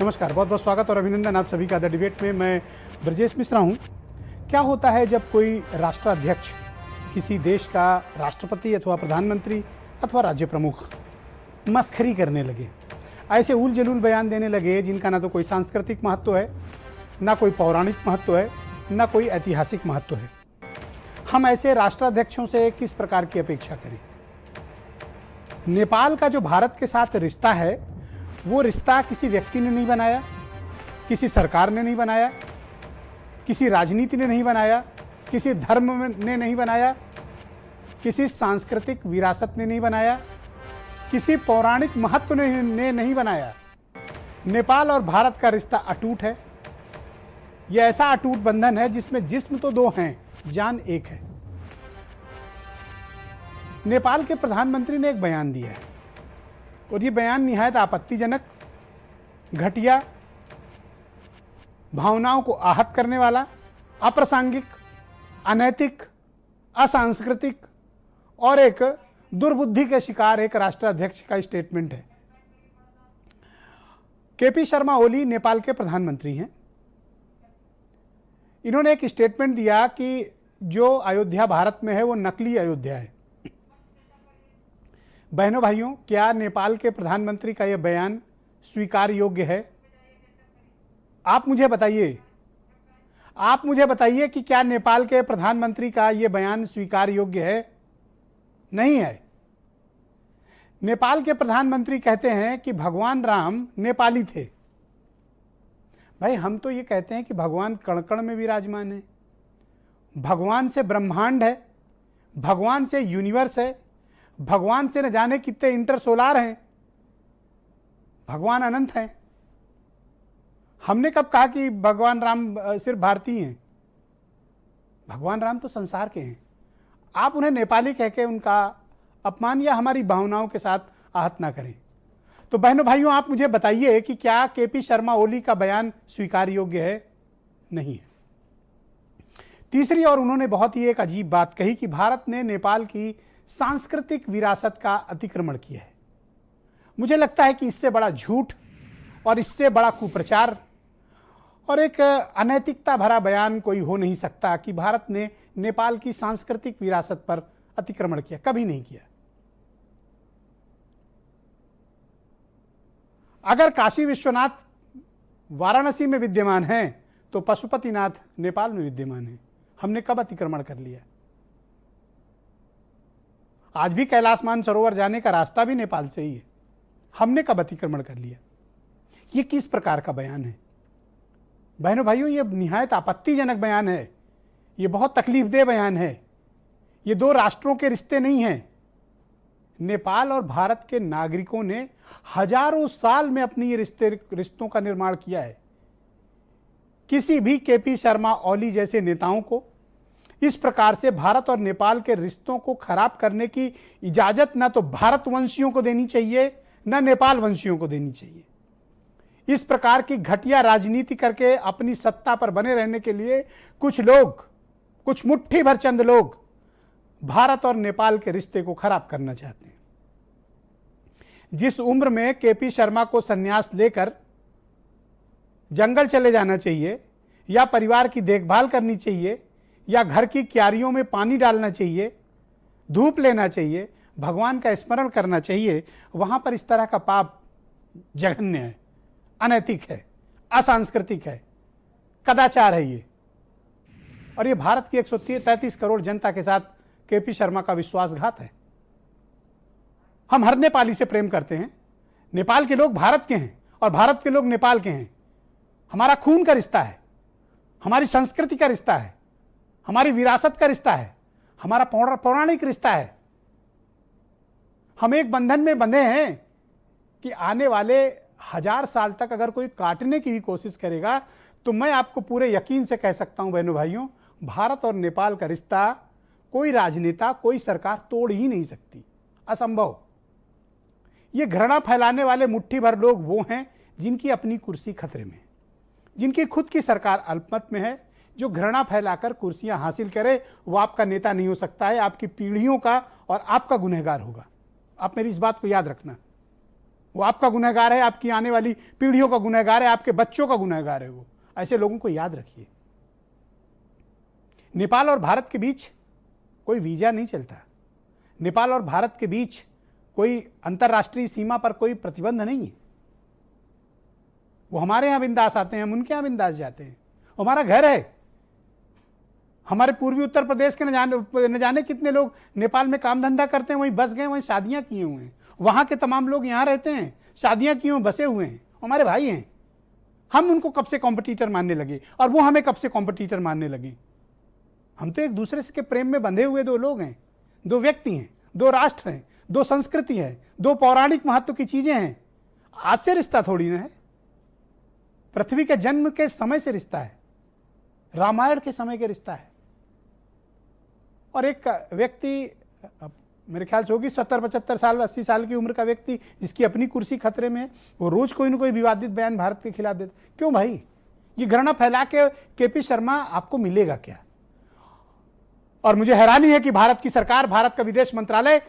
नमस्कार, बहुत बहुत स्वागत और अभिनंदन आप सभी का द डिबेट में। मैं ब्रजेश मिश्रा हूँ। क्या होता है जब कोई राष्ट्राध्यक्ष किसी देश का राष्ट्रपति अथवा प्रधानमंत्री अथवा राज्य प्रमुख मस्खरी करने लगे, ऐसे उल जलूल बयान देने लगे जिनका ना तो कोई सांस्कृतिक महत्व है, ना कोई पौराणिक महत्व है, ना कोई ऐतिहासिक महत्व है। हम ऐसे राष्ट्राध्यक्षों से किस प्रकार की अपेक्षा करें? नेपाल का जो भारत के साथ रिश्ता है वो रिश्ता किसी व्यक्ति ने नहीं बनाया, किसी सरकार ने नहीं बनाया, किसी राजनीति ने नहीं बनाया, किसी धर्म ने नहीं बनाया, किसी सांस्कृतिक विरासत ने नहीं बनाया, किसी पौराणिक महत्व ने नहीं बनाया। नेपाल और भारत का रिश्ता अटूट है। यह ऐसा अटूट बंधन है जिसमें जिस्म तो दो हैं, जान एक है। नेपाल के प्रधानमंत्री ने एक बयान दिया है और ये बयान निहायत आपत्तिजनक, घटिया, भावनाओं को आहत करने वाला, अप्रासंगिक, अनैतिक, असांस्कृतिक और एक दुर्बुद्धि के शिकार एक राष्ट्राध्यक्ष का स्टेटमेंट है। केपी शर्मा ओली नेपाल के प्रधानमंत्री हैं। इन्होंने एक स्टेटमेंट दिया कि जो अयोध्या भारत में है वो नकली अयोध्या है। बहनों भाइयों, क्या नेपाल के प्रधानमंत्री का यह बयान स्वीकार योग्य है? आप मुझे बताइए कि क्या नेपाल के प्रधानमंत्री का यह बयान स्वीकार योग्य है? नहीं है। नेपाल के प्रधानमंत्री कहते हैं कि भगवान राम नेपाली थे। भाई, हम तो ये कहते हैं कि भगवान कण कण में विराजमान है, भगवान से ब्रह्मांड है, भगवान से यूनिवर्स है, भगवान से न जाने कितने इंटरसोलार हैं, भगवान अनंत हैं। हमने कब कहा कि भगवान राम सिर्फ भारतीय हैं? भगवान राम तो संसार के हैं। आप उन्हें नेपाली कह के उनका अपमान या हमारी भावनाओं के साथ आहत ना करें। तो बहनों भाइयों, आप मुझे बताइए कि क्या केपी शर्मा ओली का बयान स्वीकार योग्य है? नहीं है। तीसरी और उन्होंने बहुत ही एक अजीब बात कही कि भारत ने नेपाल की सांस्कृतिक विरासत का अतिक्रमण किया है। मुझे लगता है कि इससे बड़ा झूठ और इससे बड़ा कुप्रचार और एक अनैतिकता भरा बयान कोई हो नहीं सकता कि भारत ने नेपाल की सांस्कृतिक विरासत पर अतिक्रमण किया। कभी नहीं किया। अगर काशी विश्वनाथ वाराणसी में विद्यमान है तो पशुपतिनाथ नेपाल में विद्यमान है। हमने कब अतिक्रमण कर लिया? आज भी कैलाश मानसरोवर जाने का रास्ता भी नेपाल से ही है। हमने कब अतिक्रमण कर लिया? ये किस प्रकार का बयान है? बहनों भाइयों, ये निहायत आपत्तिजनक बयान है। ये बहुत तकलीफदेह बयान है। ये दो राष्ट्रों के रिश्ते नहीं हैं। नेपाल और भारत के नागरिकों ने हजारों साल में अपनी ये रिश्तों का निर्माण किया है। किसी भी केपी शर्मा ओली जैसे नेताओं को इस प्रकार से भारत और नेपाल के रिश्तों को खराब करने की इजाजत ना तो भारतवंशियों को देनी चाहिए, ना नेपाल वंशियों को देनी चाहिए। इस प्रकार की घटिया राजनीति करके अपनी सत्ता पर बने रहने के लिए कुछ लोग, कुछ मुट्ठी भर चंद लोग भारत और नेपाल के रिश्ते को खराब करना चाहते हैं। जिस उम्र में केपी शर्मा को संन्यास लेकर जंगल चले जाना चाहिए या परिवार की देखभाल करनी चाहिए या घर की क्यारियों में पानी डालना चाहिए, धूप लेना चाहिए, भगवान का स्मरण करना चाहिए, वहां पर इस तरह का पाप जघन्य है, अनैतिक है, असांस्कृतिक है, कदाचार है ये। और ये भारत की 133 करोड़ जनता के साथ केपी शर्मा का विश्वासघात है। हम हर नेपाली से प्रेम करते हैं। नेपाल के लोग भारत के हैं और भारत के लोग नेपाल के हैं। हमारा खून का रिश्ता है, हमारी संस्कृति का रिश्ता है, हमारी विरासत का रिश्ता है, हमारा पौराणिक रिश्ता है। हम एक बंधन में बंधे हैं कि आने वाले 1000 साल तक अगर कोई काटने की भी कोशिश करेगा तो मैं आपको पूरे यकीन से कह सकता हूं बहनों भाइयों, भारत और नेपाल का रिश्ता कोई राजनेता, कोई सरकार तोड़ ही नहीं सकती। असंभव। ये घृणा फैलाने वाले मुट्ठी भर लोग वो हैं जिनकी अपनी कुर्सी खतरे में, जिनकी खुद की सरकार अल्पमत में है। जो घृणा फैलाकर कुर्सियां हासिल करे वो आपका नेता नहीं हो सकता है, आपकी पीढ़ियों का और आपका गुनहगार होगा। आप मेरी इस बात को याद रखना। वो आपका गुनहगार है, आपकी आने वाली पीढ़ियों का गुनहगार है, आपके बच्चों का गुनहगार है वो। ऐसे लोगों को याद रखिए। नेपाल और भारत के बीच कोई वीजा नहीं चलता। नेपाल और भारत के बीच कोई अंतर्राष्ट्रीय सीमा पर कोई प्रतिबंध नहीं है। वो हमारे यहाँ बिंदास आते हैं, हम उनके यहाँ बिंदास जाते हैं। हमारा घर है। हमारे पूर्वी उत्तर प्रदेश के न जाने कितने लोग नेपाल में काम धंधा करते हैं, वहीं बस गए, वहीं शादियां किए हुए हैं। वहां के तमाम लोग यहाँ रहते हैं, शादियां किए हुए बसे हुए हैं, हमारे भाई हैं। हम उनको कब से कॉम्पिटिटर मानने लगे और वो हमें कब से कॉम्पिटिटर मानने लगे? हम तो एक दूसरे के प्रेम में बंधे हुए दो लोग हैं, दो व्यक्ति हैं, दो राष्ट्र हैं, दो संस्कृति है, दो पौराणिक महत्व की चीजें हैं। आज से रिश्ता थोड़ी ना है, पृथ्वी के जन्म के समय से रिश्ता है, रामायण के समय के रिश्ता है। और एक व्यक्ति, मेरे ख्याल से होगी 70-75 साल 80 साल की उम्र का व्यक्ति, जिसकी अपनी कुर्सी खतरे में है, वो रोज कोई ना कोई विवादित बयान भारत के खिलाफ देता। क्यों भाई? ये घृणा फैला के केपी शर्मा आपको मिलेगा क्या? और मुझे हैरानी है कि भारत की सरकार, भारत का विदेश मंत्रालय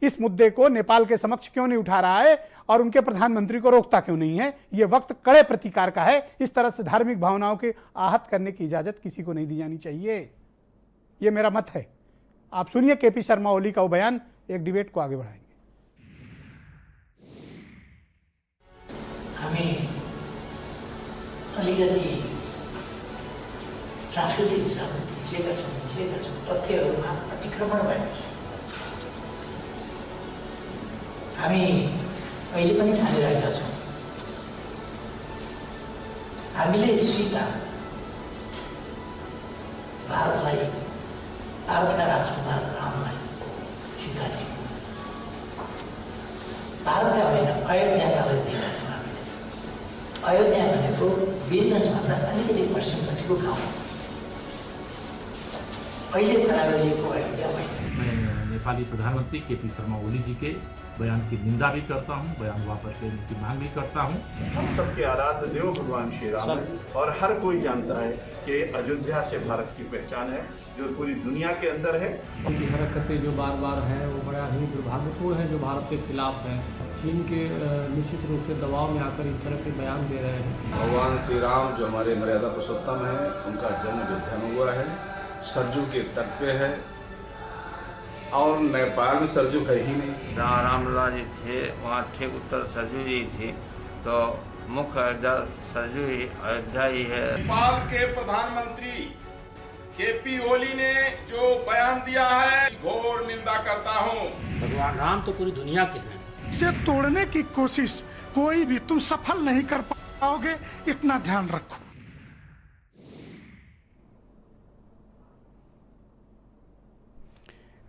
इस मुद्दे को नेपाल के समक्ष क्यों नहीं उठा रहा है और उनके प्रधानमंत्री को रोकता क्यों नहीं है। यह वक्त कड़े प्रतिकार का है। इस तरह से धार्मिक भावनाओं के आहत करने की इजाजत किसी को नहीं दी जानी चाहिए। यह मेरा मत है। आप सुनिए केपी शर्मा ओली का वो बयान, एक डिबेट को आगे बढ़ाएंगे। हमें अलिकति सांस्कृतिक हिसाबले थिचेका छौँ, तथ्यहरूमा अतिक्रमण भएको छ। हामी अहिले पनि ठानिरहेका छौँ, हामीले सीता भारतलाई, भारतका राजकुमार रामलाई सीता दियौँ। भारतका होइन, अयोध्याकालाई दिएका छौँ हामीले। अयोध्या भनेको वीरगन्जभन्दा अलिकति पश्चिमपट्टिको गाउँ, अहिले खडा गरिएको अयोध्या होइन। मैं नेपाली प्रधानमंत्री केपी शर्मा ओली जी के बयान की निंदा भी करता हूँ, बयान वापस लेने की मांग भी करता हूँ। हम सबके आराध्य देव भगवान श्री राम है और हर कोई जानता है कि अयोध्या से भारत की पहचान है जो पूरी दुनिया के अंदर है। उनकी हरकतें जो बार बार हैं वो बड़ा ही दुर्भाग्यपूर्ण है, जो भारत के खिलाफ हैं। चीन के निश्चित रूप से दबाव में आकर इस तरह के बयान दे रहे हैं। भगवान श्री राम जो हमारे मर्यादा पुरुषोत्तम है, उनका जन्म अयोध्या में हुआ है, सरजू के तट पे है और नेपाल में सरजू है ही नहीं। जहाँ रामलला जी थे वहाँ ठीक उत्तर सरजू जी थी, तो मुख्य अयोध्या सरजू ही अयोध्या ही है। नेपाल के प्रधानमंत्री केपी ओली ने जो बयान दिया है, घोर निंदा करता हूँ। भगवान राम तो पूरी दुनिया के हैं। इसे तोड़ने की कोशिश कोई भी तुम सफल नहीं कर पाओगे, इतना ध्यान रखो।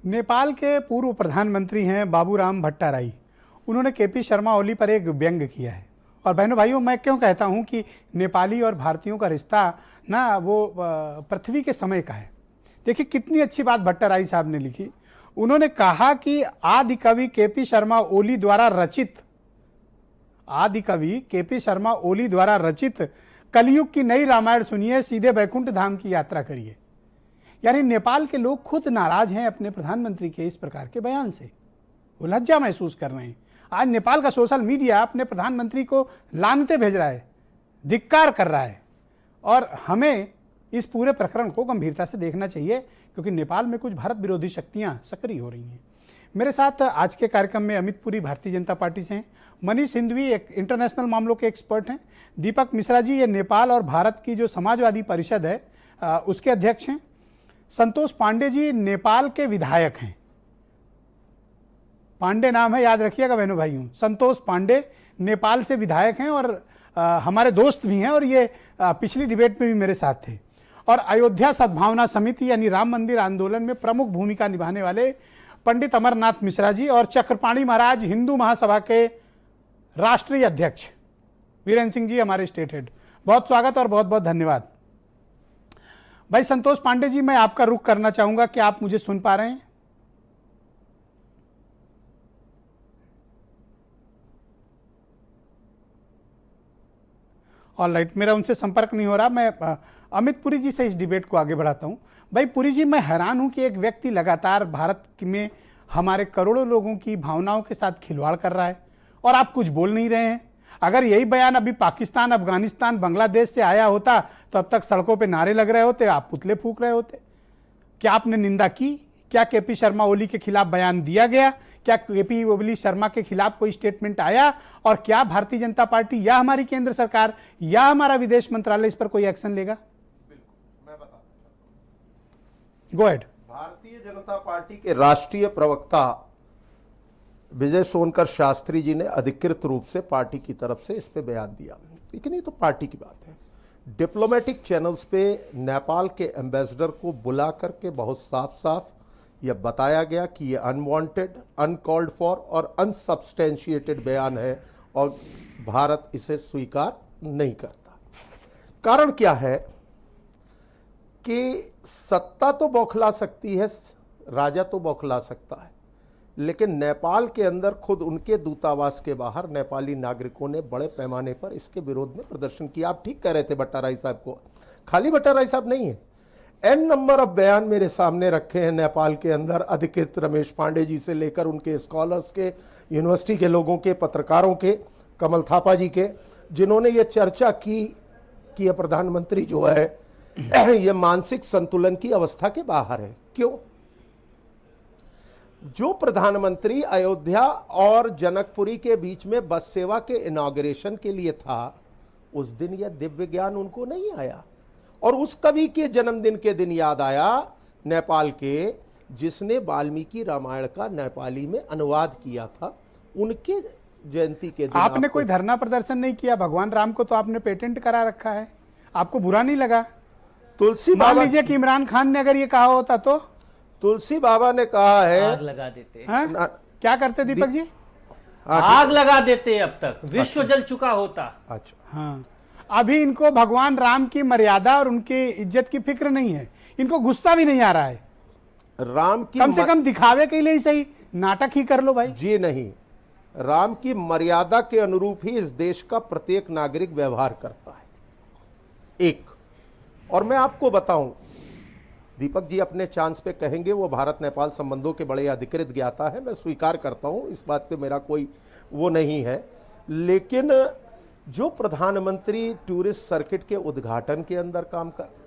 नेपाल के पूर्व प्रधानमंत्री हैं बाबूराम भट्टाराई। उन्होंने केपी शर्मा ओली पर एक व्यंग किया है। और बहनों भाइयों, मैं क्यों कहता हूं कि नेपाली और भारतीयों का रिश्ता ना वो पृथ्वी के समय का है। देखिए कितनी अच्छी बात भट्टाराई साहब ने लिखी। उन्होंने कहा कि आदि कवि केपी शर्मा ओली द्वारा रचित, आदि कवि केपी शर्मा ओली द्वारा रचित कलयुग की नई रामायण सुनिए, सीधे बैकुंठ धाम की यात्रा करिए। यानी नेपाल के लोग खुद नाराज हैं अपने प्रधानमंत्री के इस प्रकार के बयान से, वो लज्जा महसूस कर रहे हैं। आज नेपाल का सोशल मीडिया अपने प्रधानमंत्री को लानते भेज रहा है, धिक्कार कर रहा है। और हमें इस पूरे प्रकरण को गंभीरता से देखना चाहिए, क्योंकि नेपाल में कुछ भारत विरोधी शक्तियां सक्रिय हो रही हैं। मेरे साथ आज के कार्यक्रम में अमित पुरी भारतीय जनता पार्टी से हैं, मनीष हिंदवी एक इंटरनेशनल मामलों के एक्सपर्ट हैं, दीपक मिश्रा जी ये नेपाल और भारत की जो समाजवादी परिषद है उसके अध्यक्ष हैं, संतोष पांडे जी नेपाल के विधायक हैं। पांडे नाम है, याद रखिएगा बहनों भाइयों। संतोष पांडे नेपाल से विधायक हैं और हमारे दोस्त भी हैं, और ये पिछली डिबेट में भी मेरे साथ थे। और अयोध्या सद्भावना समिति यानी राम मंदिर आंदोलन में प्रमुख भूमिका निभाने वाले पंडित अमरनाथ मिश्रा जी और चक्रपाणी महाराज हिंदू महासभा के राष्ट्रीय अध्यक्ष वीरेंद्र सिंह जी हमारे स्टेट हेड। बहुत स्वागत और बहुत बहुत धन्यवाद। भाई संतोष पांडे जी, मैं आपका रुख करना चाहूंगा कि आप मुझे सुन पा रहे हैं? ऑलराइट, मेरा उनसे संपर्क नहीं हो रहा। मैं अमित पुरी जी से इस डिबेट को आगे बढ़ाता हूं। भाई पुरी जी, मैं हैरान हूं कि एक व्यक्ति लगातार भारत में हमारे करोड़ों लोगों की भावनाओं के साथ खिलवाड़ कर रहा है और आप कुछ बोल नहीं रहे हैं। अगर यही बयान अभी पाकिस्तान, अफगानिस्तान, बांग्लादेश से आया होता तो अब तक सड़कों पे नारे लग रहे होते, आप पुतले फूंक रहे होते। क्या आपने निंदा की? क्या केपी शर्मा ओली के खिलाफ बयान दिया गया? क्या केपी ओली शर्मा के खिलाफ कोई स्टेटमेंट आया? और क्या भारतीय जनता पार्टी या हमारी केंद्र सरकार या हमारा विदेश मंत्रालय इस पर कोई एक्शन लेगा? Go ahead. Bharatiya Janata party के राष्ट्रीय प्रवक्ता विजय सोनकर शास्त्री जी ने अधिकृत रूप से पार्टी की तरफ से इस पे बयान दिया, लेकिन ये तो पार्टी की बात है। डिप्लोमेटिक चैनल्स पे नेपाल के एम्बेसडर को बुला करके बहुत साफ साफ यह बताया गया कि ये अनवांटेड, अनकॉल्ड फॉर और अनसब्सटेंशिएटेड बयान है और भारत इसे स्वीकार नहीं करता। कारण क्या है कि सत्ता तो बौखला सकती है, राजा तो बौखला सकता है, लेकिन नेपाल के अंदर खुद उनके दूतावास के बाहर नेपाली नागरिकों ने बड़े पैमाने पर इसके विरोध में प्रदर्शन किया। आप ठीक कह रहे थे भट्टाराई साहब को, खाली भट्टाराई साहब नहीं है, एन नंबर ऑफ बयान मेरे सामने रखे हैं नेपाल के अंदर, अधिकृत रमेश पांडे जी से लेकर उनके स्कॉलर्स के, यूनिवर्सिटी के लोगों के, पत्रकारों के, कमल थापा जी के, जिन्होंने ये चर्चा की कि यह प्रधानमंत्री जो है ये मानसिक संतुलन की अवस्था के बाहर है। क्यों? जो प्रधानमंत्री अयोध्या और जनकपुरी के बीच में बस सेवा के इनॉग्रेशन के लिए था, उस दिन यह दिव्य ज्ञान उनको नहीं आया और उस कवि के जन्मदिन के दिन याद आया नेपाल के, जिसने वाल्मीकि रामायण का नेपाली में अनुवाद किया था, उनके जयंती के दिन आपने कोई धरना प्रदर्शन नहीं किया। भगवान राम को तो आपने पेटेंट करा रखा है, आपको बुरा नहीं लगा? तुलसी मान लीजिए कि इमरान खान ने अगर ये कहा होता तो? तुलसी बाबा ने कहा है आग लगा देते। क्या करते दीपक जी? आग लगा देते। अब तक विश्व जल चुका होता। अच्छा, हाँ, अभी इनको भगवान राम की मर्यादा और उनकी इज्जत की फिक्र नहीं है, इनको गुस्सा भी नहीं आ रहा है। राम की कम से कम दिखावे के लिए ही सही नाटक ही कर लो भाई। जी नहीं, राम की मर्यादा के अनुरूप ही इस देश का प्रत्येक नागरिक व्यवहार करता है। एक और मैं आपको बताऊं, दीपक जी अपने चांस पे कहेंगे वो भारत नेपाल संबंधों के बड़े अधिकृत ज्ञाता है, मैं स्वीकार करता हूं, इस बात पे मेरा कोई वो नहीं है, लेकिन जो प्रधानमंत्री टूरिस्ट सर्किट के उद्घाटन के अंदर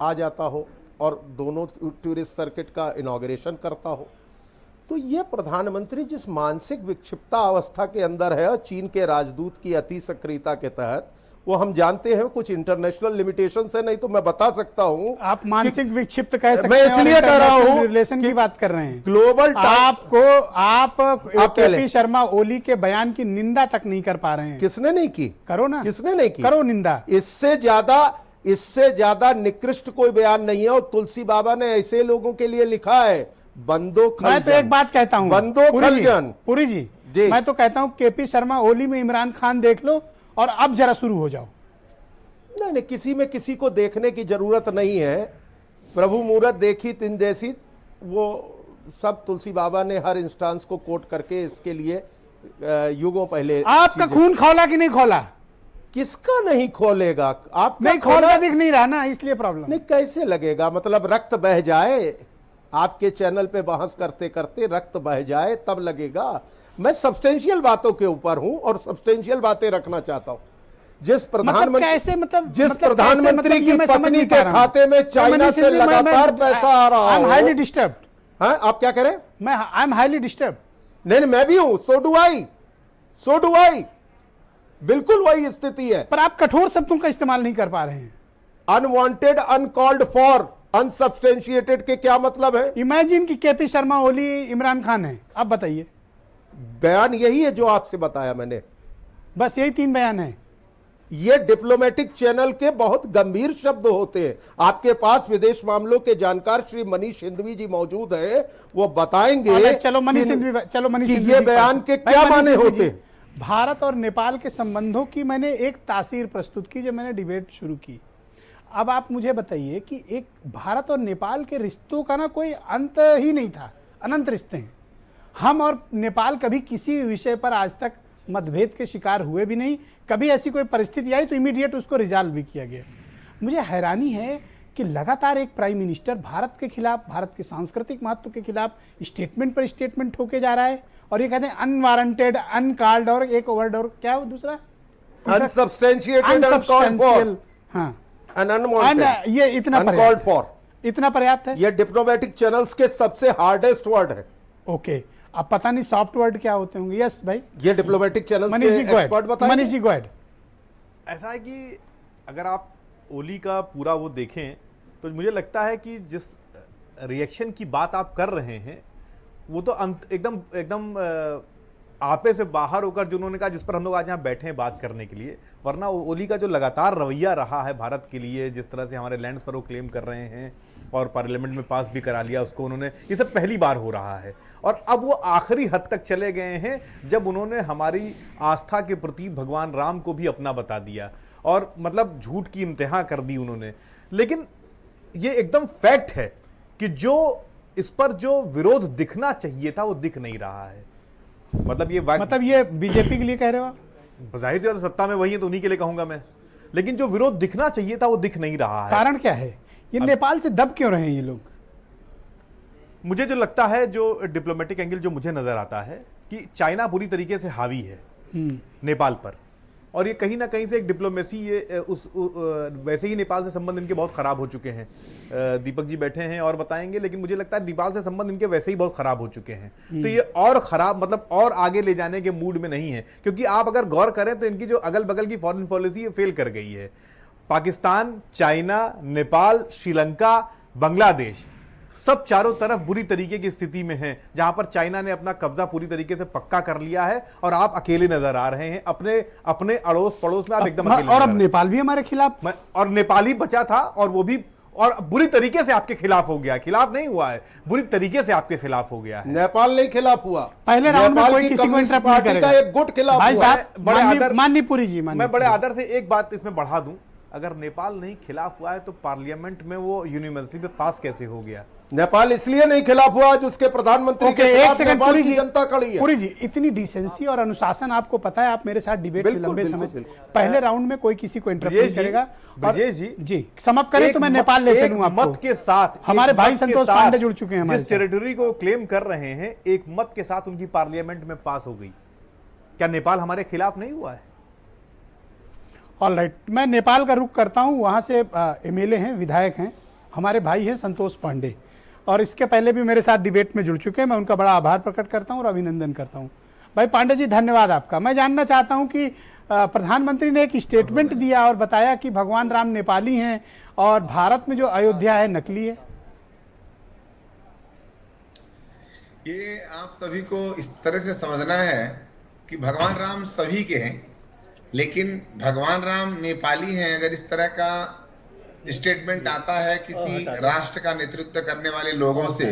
आ जाता हो और दोनों टूरिस्ट सर्किट का इनॉग्रेशन करता हो, तो ये प्रधानमंत्री जिस मानसिक विक्षिप्ता अवस्था के अंदर है, चीन के राजदूत की अति सक्रियता के तहत, वो हम जानते हैं कुछ इंटरनेशनल लिमिटेशन है, नहीं तो मैं बता सकता हूं। आप मानसिक विक्षिप्त कह सकते मैं हैं, इसलिए कह रहा हूं रिलेशन की बात कर रहे हैं। ग्लोबल आप केपी शर्मा ओली के बयान की निंदा तक नहीं कर पा रहे हैं। किसने नहीं की? करो ना। किसने नहीं की? करो निंदा। इससे ज्यादा निकृष्ट कोई बयान नहीं है और तुलसी बाबा ने ऐसे लोगों के लिए लिखा है, बंदो खलजन। मैं तो एक बात कहता हूं, बंदो खलजन। पुरी जी, मैं तो कहता हूं केपी शर्मा ओली में इमरान खान देख लो और अब जरा शुरू हो जाओ। नहीं, किसी में किसी को देखने की जरूरत नहीं है। प्रभु मूरत देखी तिन जैसी, वो सब तुलसी बाबा ने हर इंस्टांस को कोट करके इसके लिए युगों पहले। आपका खून खौला कि नहीं खौला? किसका नहीं खोलेगा? आप नहीं खोलता दिख नहीं रहा ना, इसलिए प्रॉब्लम। नहीं, कैसे लगेगा? मतलब रक्त बह जाए, आपके चैनल पे बहस करते करते रक्त बह जाए तब लगेगा। मैं सब्सटेंशियल बातों के ऊपर हूं और सब्सटेंशियल बातें रखना चाहता हूं। जिस प्रधानमंत्री की पत्नी के खाते में चाइना से लगातार पैसा आ रहा है। Highly disturb. हाँ, आप क्या करें? मैं आई एम हाईली डिस्टर्ब। नहीं, मैं भी हूं। So do I. बिल्कुल वही स्थिति है, पर आप कठोर शब्दों का इस्तेमाल नहीं कर पा रहे हैं। अनवांटेड, अनकॉल्ड फॉर, अनसब्सटेंशिएटेड के क्या मतलब है? इमेजिन कि केपी शर्मा ओली इमरान खान है, आप बताइए। बयान यही है जो आपसे बताया मैंने, बस यही 3 बयान है। ये डिप्लोमेटिक चैनल के बहुत गंभीर शब्द होते हैं। आपके पास विदेश मामलों के जानकार श्री मनीष सिंधवी जी मौजूद हैं, वो बताएंगे। चलो मनीष सिंधवी, ये बयान के क्या माने होते। भारत और नेपाल के संबंधों की मैंने एक तासीर प्रस्तुत की जब मैंने डिबेट शुरू की। अब आप मुझे बताइए कि एक भारत और नेपाल के रिश्तों का ना कोई अंत ही नहीं था, अनंत रिश्ते हैं। हम और नेपाल कभी किसी विषय पर आज तक मतभेद के शिकार हुए भी नहीं। कभी ऐसी कोई परिस्थिति आई तो इमीडिएट उसको रिजॉल्व भी किया गया। मुझे हैरानी है कि लगातार एक प्राइम मिनिस्टर भारत के खिलाफ, भारत के सांस्कृतिक महत्व के खिलाफ स्टेटमेंट पर स्टेटमेंट ठोके जा रहा है और ये कहते हैं अनवारंटेड, अनकॉल्ड और एक वर्ड और क्या वो दूसरा अनसब्सटेंशिएटेड, अनकॉल्ड फॉर, हाँ, एंड अनवांटेड, ये इतना अनकॉल्ड फॉर, इतना पर्याप्त है। ये डिप्लोमेटिक चैनल्स के सबसे हार्डेस्ट वर्ड है। ओके, अब पता नहीं सॉफ्ट वर्ड क्या होते होंगे। यस भाई, ये डिप्लोमेटिक चैनल्स के मनीष जी गो एक्सपर्ट अहेड, बताएंगे। Manish ji go ahead. ऐसा है कि अगर आप ओली का पूरा वो देखें तो मुझे लगता है कि जिस रिएक्शन की बात आप कर रहे हैं वो तो एकदम एकदम आपे से बाहर होकर जो उन्होंने कहा, जिस पर हम लोग आज यहाँ बैठे हैं बात करने के लिए। वरना ओली का जो लगातार रवैया रहा है भारत के लिए, जिस तरह से हमारे लैंड्स पर वो क्लेम कर रहे हैं और पार्लियामेंट में पास भी करा लिया उसको उन्होंने, ये सब पहली बार हो रहा है। और अब वो आखिरी हद तक चले गए हैं जब उन्होंने हमारी आस्था के प्रति भगवान राम को भी अपना बता दिया और मतलब झूठ की इंतहा कर दी उन्होंने। लेकिन ये एकदम फैक्ट है कि जो इस पर जो विरोध दिखना चाहिए था वो दिख नहीं रहा है। मतलब ये बीजेपी के लिए कह रहे हो आप? जाहिर सी बात है, सत्ता में वही है तो उन्हीं के लिए कहूंगा मैं। लेकिन जो विरोध दिखना चाहिए था वो दिख नहीं रहा है। कारण क्या है? ये नेपाल से दब क्यों रहे हैं ये लोग? मुझे जो लगता है, जो डिप्लोमेटिक एंगल जो मुझे नजर आता है कि चाइना पूरी तरीके से हावी है नेपाल पर, और ये कहीं ना कहीं से एक डिप्लोमेसी, ये वैसे ही नेपाल से संबंध इनके बहुत खराब हो चुके हैं। दीपक जी बैठे हैं और बताएंगे, लेकिन मुझे लगता है नेपाल से संबंध इनके वैसे ही बहुत खराब हो चुके हैं। तो ये और खराब, मतलब और आगे ले जाने के मूड में नहीं है, क्योंकि आप अगर गौर करें तो इनकी जो अगल बगल की फॉरेन पॉलिसी फेल कर गई है। पाकिस्तान, चाइना, नेपाल, श्रीलंका, बांग्लादेश, सब चारों तरफ बुरी तरीके की स्थिति में हैं, जहां पर चाइना ने अपना कब्जा पूरी तरीके से पक्का कर लिया है और आप अकेले नजर आ रहे हैं अपने अड़ोस पड़ोस में। आप एकदम अकेले और अब नेपाल भी हमारे खिलाफ, और नेपाल ही बचा था और वो भी और बुरी तरीके से आपके खिलाफ हो गया। खिलाफ नहीं हुआ है, बुरी तरीके से आपके खिलाफ हो गया है। नेपाल नहीं खिलाफ हुआ, पहले राउंड में कोई किसी को इंटरप्ट नहीं करेगा। एक गुट खिलाफ भाई हुआ। साहब माननीपुरी जी, मैं बड़े आदर से एक बात इसमें बढ़ा दूं, अगर नेपाल नहीं खिलाफ हुआ है तो पार्लियामेंट में वो यूनिवर्सिटी पे पास कैसे हो गया? नेपाल इसलिए नहीं खिलाफ हुआ जो उसके प्रधानमंत्री के खिलाफ नेपाल की जनता खड़ी है। पुरी जी, इतनी डिसेंसी और अनुशासन आपको पता है, आप मेरे साथ डिबेट में लंबे समय से, पहले राउंड में कोई किसी को इंटरप्ट नहीं करेगा। ब्रजेश जी समाप्त करें तो मैं नेपाल ले चलूं आपको। मत के साथ हमारे भाई संतोष पांडे जुड़ चुके हैं। जिस टेरिटरी को क्लेम कर रहे हैं, एक मत के साथ उनकी पार्लियामेंट में पास हो गई। क्या नेपाल हमारे खिलाफ नहीं हुआ है? ऑलराइट, मैं नेपाल का रुख करता हूं। वहां से एमएलए हैं, विधायक हैं, हमारे भाई हैं संतोष पांडे, और इसके पहले भी मेरे साथ डिबेट में जुड़ चुके हैं। मैं उनका बड़ा आभार प्रकट करता हूं और अभिनंदन करता हूं। भाई पांडे जी, धन्यवाद आपका। मैं जानना चाहता हूं कि प्रधानमंत्री ने एक स्टेटमेंट दिया और बताया कि भगवान राम नेपाली हैं और भारत में जो अयोध्या है नकली है। ये आप सभी को इस तरह से समझना है कि भगवान राम सभी के हैं, लेकिन भगवान राम नेपाली हैं। अगर इस तरह का स्टेटमेंट आता है किसी राष्ट्र का नेतृत्व करने वाले लोगों से,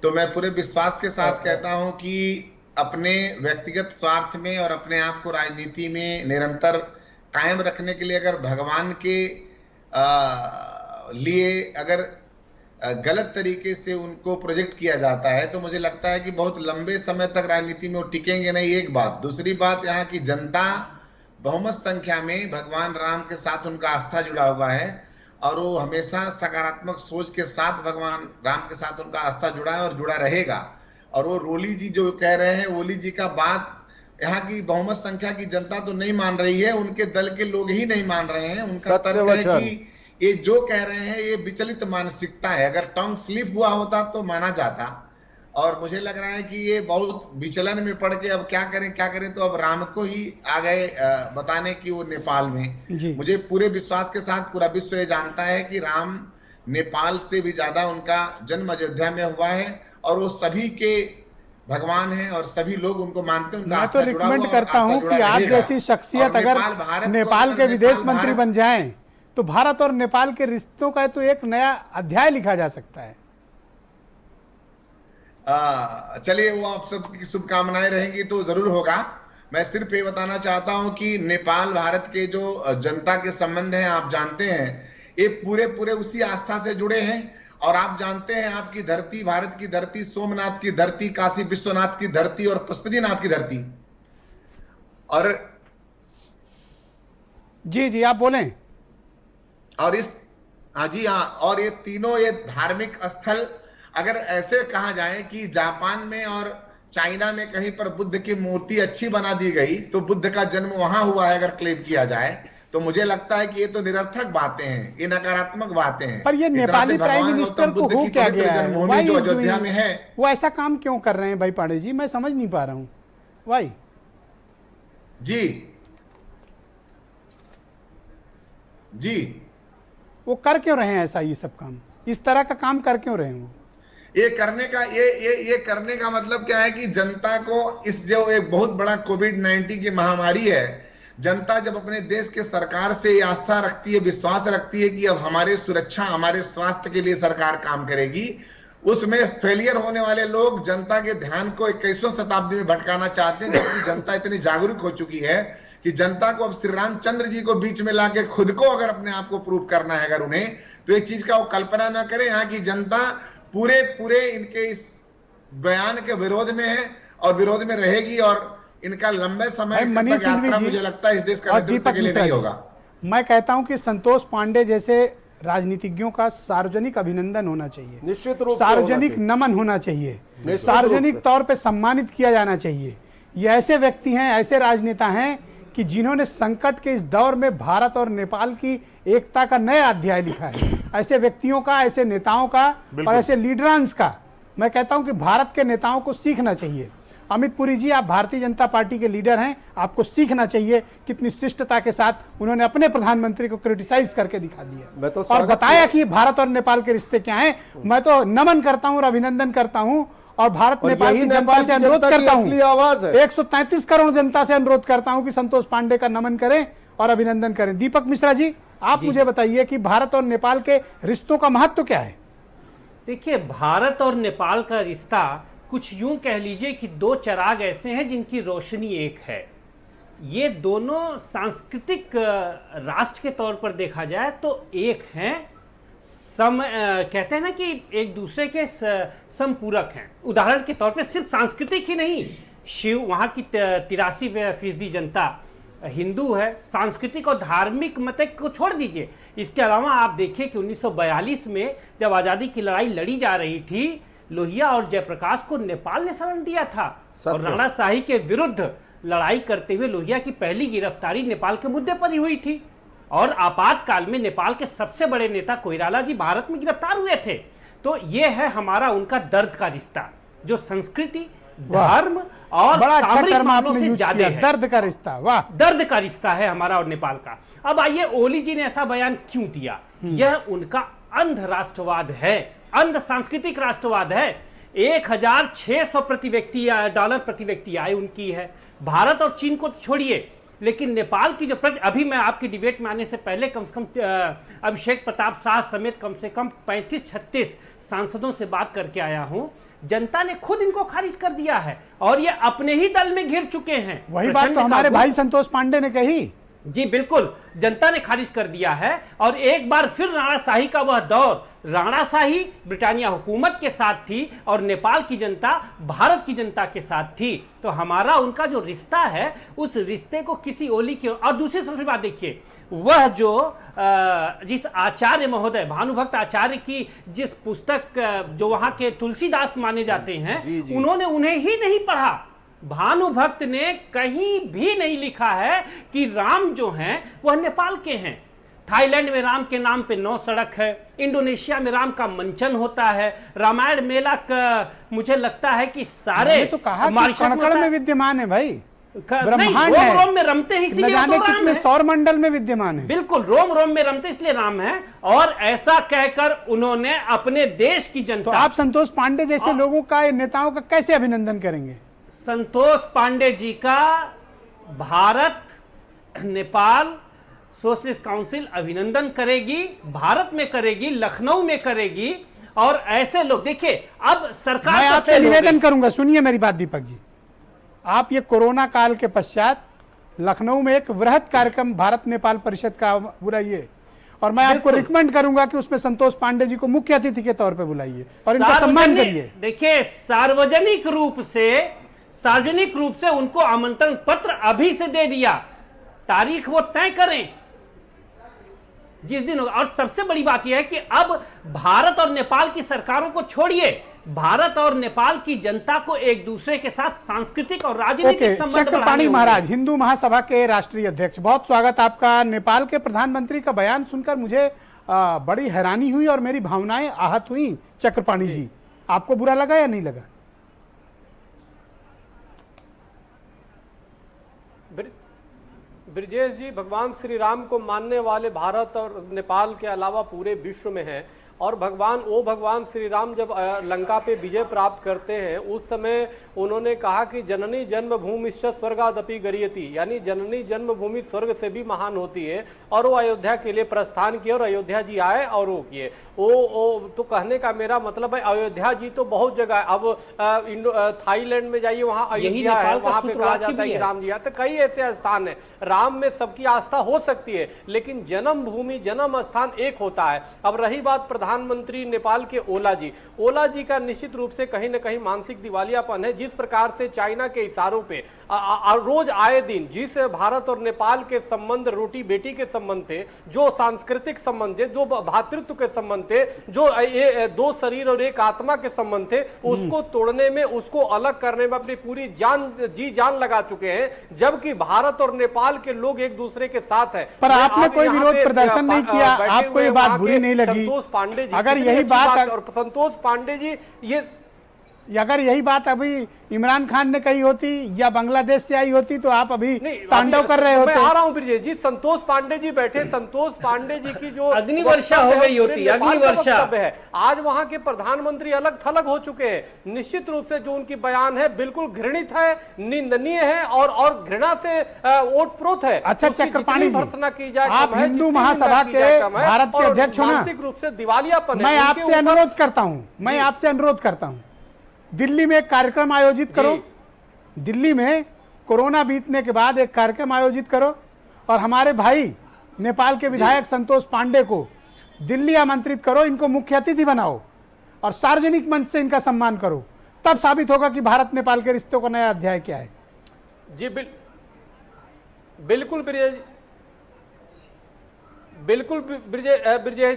तो मैं पूरे विश्वास के साथ कहता हूं कि अपने व्यक्तिगत स्वार्थ में और अपने आप को राजनीति में निरंतर कायम रखने के लिए अगर भगवान के लिए अगर गलत तरीके से उनको प्रोजेक्ट किया जाता है, तो मुझे लगता है कि बहुत लंबे समय तक राजनीति में वो टिकेंगे नहीं। एक बात। दूसरी बात, यहाँ की जनता बहुमत संख्या में भगवान राम के साथ उनका आस्था जुड़ा हुआ है और वो हमेशा सकारात्मक सोच के साथ भगवान राम के साथ उनका आस्था जुड़ा है और जुड़ा रहेगा। और वो रोली जी जो कह रहे हैं, ओली जी का बात यहाँ की बहुमत संख्या की जनता तो नहीं मान रही है, उनके दल के लोग ही नहीं मान रहे हैं। उनका तर्क है कि ये जो कह रहे हैं ये विचलित मानसिकता है। अगर टंग स्लिप हुआ होता तो माना जाता, और मुझे लग रहा है कि ये बहुत विचलन में पड़ के अब क्या करें, तो अब राम को ही आ गए बताने की वो नेपाल में। मुझे पूरे विश्वास के साथ पूरा विश्व ये जानता है कि राम नेपाल से भी ज्यादा उनका जन्म अयोध्या में हुआ है और वो सभी के भगवान हैं और सभी लोग उनको मानते हैं। मैं तो रिकमेंड करता हूं कि आप जैसी शख्सियत अगर नेपाल के विदेश मंत्री बन जाएं तो भारत और नेपाल के रिश्तों का तो एक नया अध्याय लिखा जा सकता है। चलिए, वो आप सबकी शुभकामनाएं रहेंगी तो जरूर होगा। मैं सिर्फ ये बताना चाहता हूं कि नेपाल भारत के जो जनता के संबंध हैं, आप जानते हैं, ये पूरे उसी आस्था से जुड़े हैं। और आप जानते हैं, आपकी धरती, भारत की धरती, सोमनाथ की धरती, काशी विश्वनाथ की धरती और पशुपतिनाथ की धरती। और जी आप बोलें। और और ये तीनों ये धार्मिक स्थल, अगर ऐसे कहा जाए कि जापान में और चाइना में कहीं पर बुद्ध की मूर्ति अच्छी बना दी गई तो बुद्ध का जन्म वहां हुआ है अगर क्लेम किया जाए, तो मुझे लगता है कि ये तो निरर्थक बातें हैं, ये नकारात्मक बातें हैं। पर ये नेपाली प्राइम मिनिस्टर को हो क्या गया है? जो अयोध्या में है, वो ऐसा काम क्यों कर रहे हैं भाई पांडे जी? मैं समझ नहीं पा रहा हूं भाई। जी वो कर क्यों रहे हैं ऐसा? ये सब काम, इस तरह का काम कर क्यों रहे हैं वो? ये करने का मतलब क्या है कि जनता को इस जो एक बहुत बड़ा कोविड-19 की महामारी है, जनता जब अपने देश के सरकार से आस्था रखती है, विश्वास रखती है कि अब हमारे सुरक्षा, हमारे स्वास्थ्य के लिए सरकार काम करेगी, उसमें फेलियर होने वाले लोग जनता के ध्यान को 21वीं शताब्दी में भटकाना चाहते हैं, जबकि जनता इतनी जागरूक हो चुकी है कि जनता को अब श्री रामचंद्र जी को बीच में लाके खुद को अगर अपने आप को प्रूव करना है अगर उन्हें, तो एक चीज का वो कल्पना ना करें। यहाँ की जनता पूरे इनके इस बयान के विरोध में है और विरोध में रहेगी, और इनका लंबे समय तक यात्रा मुझे लगता है इस देश का नेतृत्व के लिए नहीं होगा। मैं कहता हूं कि संतोष पांडे जैसे राजनीतिज्ञों का सार्वजनिक अभिनंदन होना चाहिए, निश्चित रूप से सार्वजनिक नमन होना चाहिए, सार्वजनिक तौर पे सम्मानित किया जाना चाहिए। ये ऐसे व्यक्ति हैं, ऐसे राजनेता हैं कि जिन्होंने संकट के इस दौर में भारत और नेपाल की एकता का नया अध्याय लिखा है। ऐसे व्यक्तियों का, ऐसे नेताओं का और ऐसे लीडरांस का मैं कहता हूं कि भारत के नेताओं को सीखना चाहिए। अमित पुरी जी, आप भारतीय जनता पार्टी के लीडर हैं, आपको सीखना चाहिए कितनी शिष्टता के साथ उन्होंने अपने प्रधानमंत्री को क्रिटिसाइज करके दिखा दिया और बताया कि भारत और नेपाल के रिश्ते क्या हैं। मैं तो नमन करता हूं और अभिनंदन करता हूं और भारत नेपाल की जनता से अनुरोध करता हूं, 133 करोड़ जनता से अनुरोध करता हूं कि संतोष पांडे का नमन करें और अभिनंदन करें। दीपक मिश्रा जी, आप मुझे बताइए कि भारत और नेपाल के रिश्तों का महत्व क्या है? देखिए, भारत और नेपाल का रिश्ता कुछ यूं कह लीजिए कि दो चिराग ऐसे हैं जिनकी रोशनी एक है। ये दोनों सांस्कृतिक राष्ट्र के तौर पर देखा जाए तो एक हैं, कहते हैं ना कि एक दूसरे के समपूरक हैं। उदाहरण के तौर पे सिर्फ सांस्कृतिक ही नहीं, शिव वहाँ की 83% जनता हिंदू है, सांस्कृतिक और धार्मिक मत को छोड़ दीजिए। इसके अलावा आप देखिए कि 1942 में जब आज़ादी की लड़ाई लड़ी जा रही थी, लोहिया और जयप्रकाश को नेपाल ने शरण दिया था और राणाशाही के विरुद्ध लड़ाई करते हुए लोहिया की पहली गिरफ्तारी नेपाल के मुद्दे पर ही हुई थी और आपातकाल में नेपाल के सबसे बड़े नेता कोइराला जी भारत में गिरफ्तार हुए थे। तो ये है हमारा उनका दर्द का रिश्ता, जो संस्कृति, धर्म और सामरिक मामलों से ज्यादा है। दर्द का रिश्ता, वाह, दर्द का रिश्ता है हमारा और नेपाल का। अब आइए, ओली जी ने ऐसा बयान क्यों दिया? यह उनका अंध राष्ट्रवाद है, अंध सांस्कृतिक राष्ट्रवाद है। 1600 डॉलर प्रति व्यक्ति आय उनकी है। भारत और चीन को छोड़िए, लेकिन नेपाल की जो अभी मैं आपकी डिबेट में आने से पहले कम से कम अभिषेक प्रताप शाह समेत कम से कम 35-36 सांसदों से बात करके आया हूं। जनता ने खुद इनको खारिज कर दिया है और ये अपने ही दल में घिर चुके हैं। वही बात तो हमारे भाई संतोष पांडे ने कही। जी बिल्कुल, जनता ने खारिज कर दिया है और एक बार फिर राणाशाही का वह दौर, राणाशाही ब्रिटानिया हुकूमत के साथ थी और नेपाल की जनता भारत की जनता के साथ थी। तो हमारा उनका जो रिश्ता है, उस रिश्ते को किसी ओली की। और दूसरी सबसे बात देखिए, वह जो जिस आचार्य महोदय भानुभक्त आचार्य की जिस पुस्तक जो वहां के तुलसीदास माने जाते हैं, उन्होंने उन्हें ही नहीं पढ़ा। भानुभक्त ने कहीं भी नहीं लिखा है कि राम जो हैं वह नेपाल के हैं। थाईलैंड में राम के नाम पे 9 सड़क है, इंडोनेशिया में राम का मंचन होता है, रामायण मेला का मुझे लगता है कि सारे तो कहा कि कणकण में विद्यमान है भाई, ब्रह्मांड रोम है, रोम में रमते हैं इसलिए जाने कितने सौर मंडल में विद्यमान है। बिल्कुल, रोम रोम में रमते इसलिए राम है। और ऐसा कहकर उन्होंने अपने देश की जनता। तो आप संतोष पांडे जैसे लोगों का, नेताओं का कैसे अभिनंदन करेंगे? संतोष पांडे जी का भारत नेपाल सोशलिस्ट काउंसिल अभिनंदन करेगी, भारत में करेगी, लखनऊ में करेगी। और ऐसे लोग देखिए, अब सरकार मैं आपसे निवेदन करूंगा, सुनिए मेरी बात दीपक जी, आप ये कोरोना काल के पश्चात लखनऊ में एक वृहद कार्यक्रम भारत नेपाल परिषद का बुलाइए और मैं आपको रिकमेंड करूंगा कि उसमें संतोष पांडे जी को मुख्य अतिथि के तौर पे बुलाइए और इनका सम्मान करिए। देखिए, सार्वजनिक रूप से उनको आमंत्रण पत्र अभी से दे दिया, तारीख वो तय करें जिस दिन होगा। और सबसे बड़ी बात यह है कि अब भारत और नेपाल की सरकारों को छोड़िए, भारत और नेपाल की जनता को एक दूसरे के साथ सांस्कृतिक और राजनीतिक संबंध बढ़ाने चक्रपाणी होंगे। महाराज, हिंदू महासभा के राष्ट्रीय अध्यक्ष, बहुत स्वागत आपका। नेपाल के प्रधानमंत्री का बयान सुनकर मुझे बड़ी हैरानी हुई और मेरी भावनाएं आहत हुई। चक्रपाणी जी, आपको बुरा लगा या नहीं लगा? ब्रिजेश जी, भगवान श्री राम को मानने वाले भारत और नेपाल के अलावा पूरे विश्व में हैं और भगवान श्री राम जब लंका पे विजय प्राप्त करते हैं उस समय उन्होंने कहा कि जननी जन्मभूमिश्च स्वर्गादपि गरीयति, यानी जननी जन्मभूमि स्वर्ग से भी महान होती है। और वो अयोध्या के लिए प्रस्थान किए और अयोध्या जी आए और वो किए। वो तो कहने का मेरा मतलब है अयोध्या जी तो बहुत जगह, अब थाईलैंड में जाइए वहाँ अयोध्या है, वहाँ पे कहा जाता है कि राम जी। तो कई ऐसे स्थान है, राम में सबकी आस्था हो सकती है लेकिन जन्मभूमि जन्म स्थान एक होता है। अब रही बात प्रधानमंत्री नेपाल के ओला जी का निश्चित रूप से कहीं ना कहीं मानसिक दिवालियापन है। जिस प्रकार से चाइना के इशारों पे रोज आए दिन जिस भारत और नेपाल के संबंध रोटी बेटी के संबंध थे, जो सांस्कृतिक संबंध थे, जो भातृत्व के संबंध थे, जो दो शरीर और एक आत्मा के संबंध थे, उसको तोड़ने में, उसको अलग करने में अपनी पूरी जान लगा चुके हैं। जबकि भारत और नेपाल के लोग एक दूसरे के साथ है। पर आपने कोई विरोध प्रदर्शन नहीं किया, आपको ये बात बुरी नहीं लगी? संतोष पांडे जी, अगर यही बात और संतोष पांडे जी, अगर यही बात अभी इमरान खान ने कही होती या बांग्लादेश से आई होती तो आप अभी तांडव कर रहे होते। मैं आ रहा हूं ब्रिजेश जी, संतोष पांडे जी बैठे, संतोष पांडे जी की जो अग्निवर्षा हो गई होती, अग्निवर्षा है। आज वहां के प्रधानमंत्री अलग थलग हो चुके हैं। निश्चित रूप से जो उनकी बयान है बिल्कुल घृणित है, निंदनीय है और घृणा से ओतप्रोत है। अच्छा चक्रपाणी जी, भर्त्सना की जाए, आप हिंदू महासभा के भारत के अध्यक्ष हो ना, मानसिक रूप से दिवालियापन है। मैं आपसे अनुरोध करता हूं, दिल्ली में एक कार्यक्रम आयोजित करो। दिल्ली में कोरोना बीतने के बाद एक कार्यक्रम आयोजित करो और हमारे भाई नेपाल के विधायक संतोष पांडे को दिल्ली आमंत्रित करो, इनको मुख्य अतिथि बनाओ और सार्वजनिक मंच से इनका सम्मान करो। तब साबित होगा कि भारत नेपाल के रिश्तों का नया अध्याय क्या है। जी बिल्कुल ब्रिजेश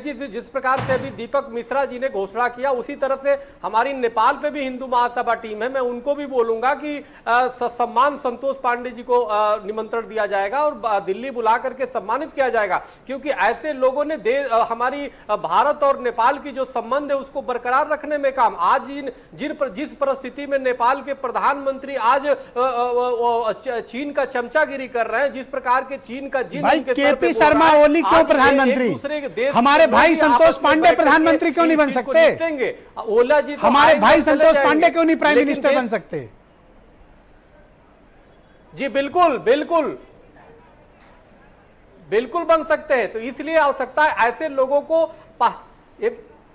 जी, जिस प्रकार से अभी दीपक मिश्रा जी ने घोषणा किया उसी तरह से हमारी नेपाल पे भी हिंदू महासभा टीम है। मैं उनको भी बोलूंगा कि सम्मान संतोष पांडे जी को निमंत्रण दिया जाएगा और दिल्ली बुला करके सम्मानित किया जाएगा, क्योंकि ऐसे लोगों ने हमारी भारत और नेपाल की जो संबंध है उसको बरकरार रखने में काम। आज जिस परिस्थिति में नेपाल के प्रधानमंत्री आज चीन का चमचागिरी कर रहे हैं, जिस प्रकार के चीन का केपी शर्मा ओली क्यों प्रधानमंत्री, हमारे भाई संतोष पांडे प्रधानमंत्री क्यों नहीं बन सकते? ओला जी, हमारे भाई संतोष पांडे क्यों नहीं प्राइम मिनिस्टर बन सकते? जी बिल्कुल बन सकते हैं। तो इसलिए आवश्यकता है ऐसे लोगों को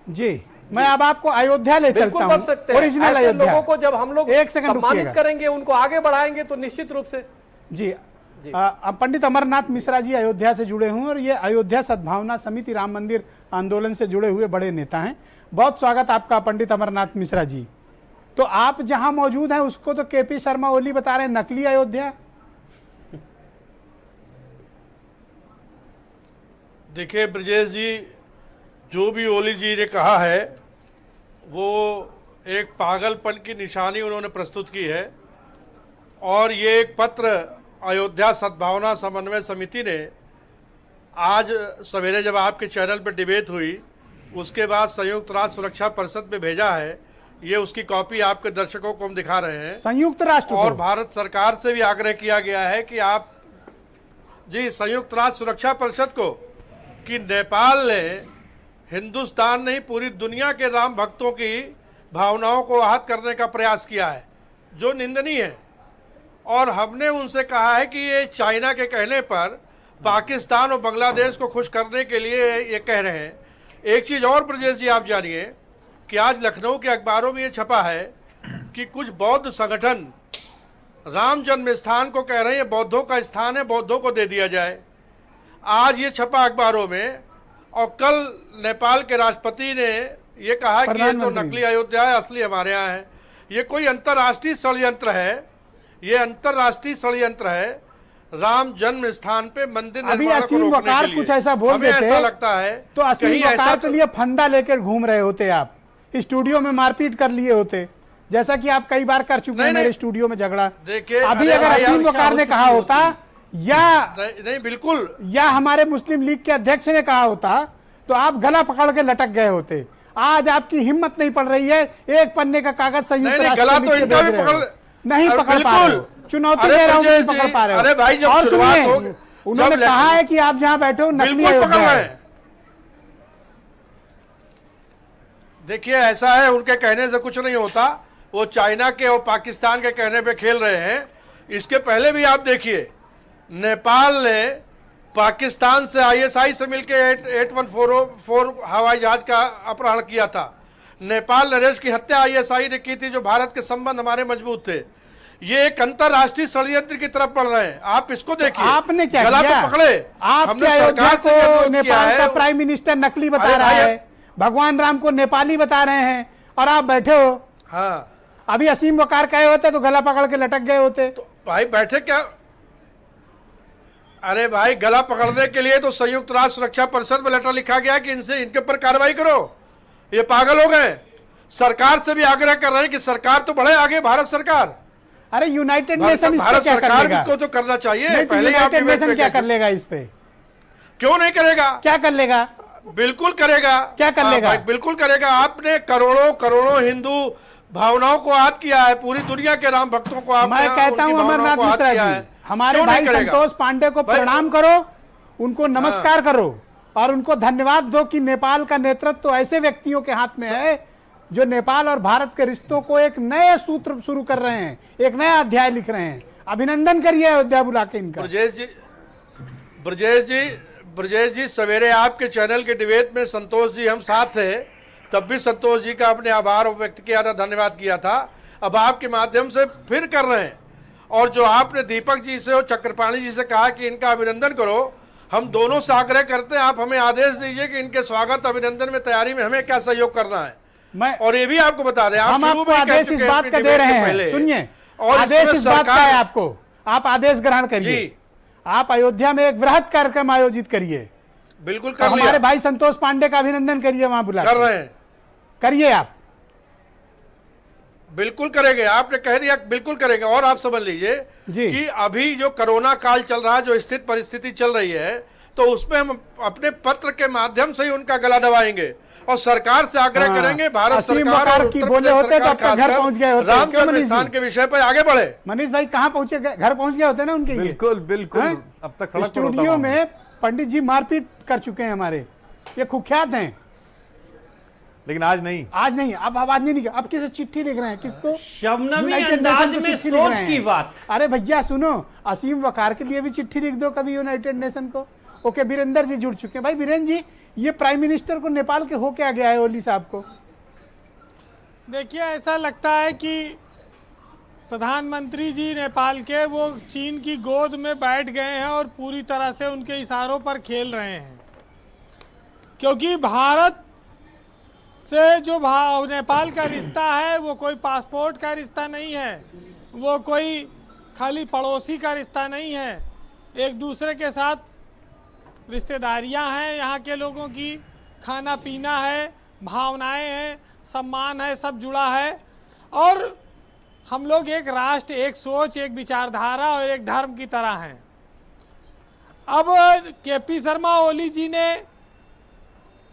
जी। मैं अब आपको अयोध्या ले चलता हूं, ओरिजिनल अयोध्या। लोगों को जब हम लोग एक सेकंड सम्मानित करेंगे, उनको आगे बढ़ाएंगे तो निश्चित रूप से जी। पंडित अमरनाथ मिश्रा जी अयोध्या से जुड़े हुए और ये अयोध्या सद्भावना समिति राम मंदिर आंदोलन से जुड़े हुए बड़े नेता हैं। बहुत स्वागत आपका पंडित अमरनाथ मिश्रा जी। तो आप जहां मौजूद हैं उसको तो केपी शर्मा ओली बता रहे हैं नकली अयोध्या। देखिए ब्रजेश जी, जो भी ओली जी ने कहा है वो एक पागलपन की निशानी उन्होंने प्रस्तुत की है। और ये एक पत्र अयोध्या सद्भावना समन्वय समिति ने आज सवेरे जब आपके चैनल पर डिबेट हुई उसके बाद संयुक्त राष्ट्र सुरक्षा परिषद में भेजा है। ये उसकी कॉपी आपके दर्शकों को हम दिखा रहे हैं। संयुक्त राष्ट्र और भारत सरकार से भी आग्रह किया गया है कि आप जी संयुक्त राष्ट्र सुरक्षा परिषद को कि नेपाल ने हिंदुस्तान नहीं पूरी दुनिया के राम भक्तों की भावनाओं को आहत करने का प्रयास किया है, जो निंदनीय है। और हमने उनसे कहा है कि ये चाइना के कहने पर पाकिस्तान और बांग्लादेश को खुश करने के लिए ये कह रहे हैं। एक चीज़ और ब्रजेश जी आप जानिए कि आज लखनऊ के अखबारों में ये छपा है कि कुछ बौद्ध संगठन राम जन्म स्थान को कह रहे हैं बौद्धों का स्थान है, बौद्धों को दे दिया जाए। आज ये छपा अखबारों में। और कल नेपाल के राष्ट्रपति ने ये कहा कि ये तो नकली अयोध्या है, असली हमारे यहाँ है। ये कोई अंतर्राष्ट्रीय षड्यंत्र है, ये अंतर्राष्ट्रीय षड्यंत्र है। राम जन्म स्थान पे मंदिर अभी असीम वकार कुछ ऐसा बोल देते, ऐसा लगता है तो असीम वकार के लिए फंदा लेकर घूम रहे होते आप। स्टूडियो में मारपीट कर लिए होते, जैसा कि आप कई बार कर चुके हैं मेरे स्टूडियो में झगड़ा। देखिए, अभी अरे अगर भाई, असीम आप वकार ने कहा होता या नहीं बिल्कुल, या हमारे मुस्लिम लीग के अध्यक्ष ने कहा होता तो आप गला पकड़ के लटक गए होते। आज आपकी हिम्मत नहीं पड़ रही है, एक पन्ने का कागज संयुक्त राष्ट्र गला में तो लिख के इनका भेज भी रहे हो। पकड़ नहीं पकड़ पा रहे हो, चुनौती दे रहा हूं, नहीं पकड़ पा रहे हो। अरे भाई, जब और शुरुआत सुनिए, होगी, उन्होंने कहा है कि आप जहां बैठे हो नकली बिल्कुल पकड़ अयोध्या रहे है। हैं। देखिए, ऐसा है, उनके कहने से कुछ नहीं होता, वो चाइना के और पाकिस्तान के कहने पे खेल रहे हैं। इसके पहले भी आप देखिए, नेपाल ने पाकिस्तान से आईएसआई से मिलकर 8144 हवाई जहाज का अपहरण किया था। नेपाल नरेश की हत्या आईएसआई ने की थी, जो भारत के संबंध हमारे मजबूत थे। ये एक अंतरराष्ट्रीय षड्यंत्र की तरफ बढ़ रहे हैं। आप इसको देखिए, आपने क्या गला किया? तो पकड़े, आपके अयोध्या को नेपाल का प्राइम मिनिस्टर नकली बता रहा है, भगवान राम को नेपाली बता रहे हैं, और आप बैठे हो। हाँ, अभी असीम वकार कहे होते तो गला पकड़ के लटक गए होते। तो भाई बैठे क्या? अरे भाई, गला पकड़ने के लिए तो संयुक्त राष्ट्र सुरक्षा परिषद में लेटर लिखा गया कि इनके ऊपर कार्रवाई करो। ये पागल हो गए। सरकार से भी आग्रह कर रहे हैं कि सरकार तो बढ़े आगे, भारत सरकार। अरे यूनाइटेड नेशन इस पे भारत क्या कर सरकार लेगा? को तो करना चाहिए। नहीं तो पहले ही यूनाइटेड आपने नेशन क्या कर लेगा इस पे? क्यों नहीं करेगा? क्या कर लेगा? बिल्कुल करेगा। क्या कर लेगा? भाई, बिल्कुल करेगा। आपने करोड़ों हिंदू भावनाओं को याद किया है, पूरी दुनिया के राम भक्तों को आपने, मैं कहता हूं अमरनाथ मिश्रा जी, हमारे भाई संतोष पांडे को प्रणाम करो, उनको नमस्कार करो और उनको धन्यवाद दो कि नेपाल का नेतृत्व तो ऐसे व्यक्तियों के हाथ में है जो नेपाल और भारत के रिश्तों को एक नए सूत्र शुरू कर रहे हैं, एक नया अध्याय लिख रहे हैं। अभिनंदन करिए अयोध्या बुला के इनका। ब्रजेश जी, सवेरे आपके चैनल के डिबेट में संतोष जी हम साथ थे, तब भी संतोष जी का अपने आभार व्यक्त किया था, धन्यवाद किया था। अब आपके माध्यम से फिर कर रहे हैं। और जो आपने दीपक जी से और चक्रपाणी जी से कहा कि इनका अभिनंदन करो, हम दोनों से आग्रह करते हैं, आप हमें आदेश दीजिए कि इनके स्वागत अभिनंदन में तैयारी में हमें क्या सहयोग करना है। और ये भी आपको बता दें, हम आपको आदेश इस बात का दे रहे हैं, सुनिए, आदेश इस बात का है आपको, आप आदेश ग्रहण करिए, आप अयोध्या में एक वृहद कार्यक्रम आयोजित करिए। बिल्कुल कर लिया। हमारे भाई संतोष पांडे का अभिनंदन करिए, वहां बुला कर रहे हैं, करिए आप। बिल्कुल करेंगे, आपने कह दिया, बिल्कुल करेंगे। और आप समझ लीजिए कि अभी जो कोरोना काल चल रहा है, जो स्थित परिस्थिति चल रही है, तो उसमें हम अपने पत्र के माध्यम से ही उनका गला दबाएंगे और सरकार से आग्रह करेंगे, भारत सरकार की बोले होते तो अब तक घर पहुंच गए होते। रामचंद्र स्थान के विषय पर आगे बढ़े। मनीष भाई कहाँ पहुंचे, घर पहुंच गए होते ना उनके। बिल्कुल बिल्कुल, अब तक सड़क स्टूडियो में पंडित जी मारपीट कर चुके हैं हमारे, ये कुख्यात हैं। लेकिन आज नहीं, अब आवाज नहीं निकल। अब किसे चिट्ठी लिख रहे हैं, किसको? शबनमी अंदाज में सोच की बात। अरे भैया सुनो, असीम वकार के लिए भी चिट्ठी लिख दो कभी यूनाइटेड नेशन को। ओके, वीरेंद्र जी जुड़ चुके हैं। भाई वीरेंद्र जी, ये प्राइम मिनिस्टर को नेपाल के हो क्या गया है ओली साहब को? देखिए, ऐसा लगता है कि प्रधानमंत्री जी नेपाल के वो चीन की गोद में बैठ गए हैं और पूरी तरह से उनके इशारों पर खेल रहे हैं। क्योंकि भारत से जो नेपाल का रिश्ता है वो कोई पासपोर्ट का रिश्ता नहीं है, वो कोई खाली पड़ोसी का रिश्ता नहीं है। एक दूसरे के साथ रिश्तेदारियां हैं, यहाँ के लोगों की खाना पीना है, भावनाएं हैं, सम्मान है, सब जुड़ा है। और हम लोग एक राष्ट्र, एक सोच, एक विचारधारा और एक धर्म की तरह हैं। अब केपी शर्मा ओली जी ने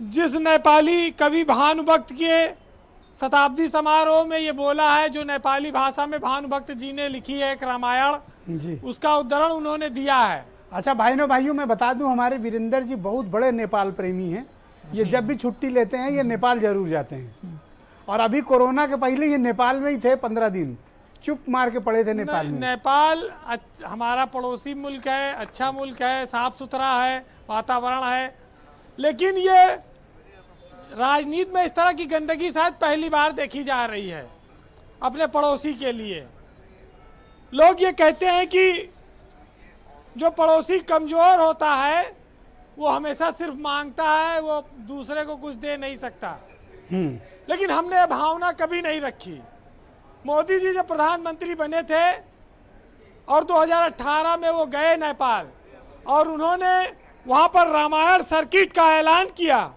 जिस नेपाली कवि भानुभक्त के शताब्दी समारोह में ये बोला है, जो नेपाली भाषा में भानुभक्त जी ने लिखी है एक रामायण, उसका उद्धरण उन्होंने दिया है। अच्छा भाइयों मैं बता दूं, हमारे वीरेंद्र जी बहुत बड़े नेपाल प्रेमी हैं। ये जब भी छुट्टी लेते हैं ये नेपाल जरूर जाते हैं। और अभी कोरोना के पहले ये नेपाल में ही थे 15 दिन, चुप मार के पड़े थे नेपाल में। नेपाल हमारा पड़ोसी मुल्क है, अच्छा मुल्क है, साफ सुथरा है, वातावरण है। लेकिन ये राजनीति में इस तरह की गंदगी शायद पहली बार देखी जा रही है अपने पड़ोसी के लिए। लोग ये कहते हैं कि जो पड़ोसी कमजोर होता है वो हमेशा सिर्फ मांगता है, वो दूसरे को कुछ दे नहीं सकता। लेकिन हमने ये भावना कभी नहीं रखी। मोदी जी जब प्रधानमंत्री बने थे और 2018 में वो गए नेपाल और उन्होंने वहां पर रामायण सर्किट का ऐलान किया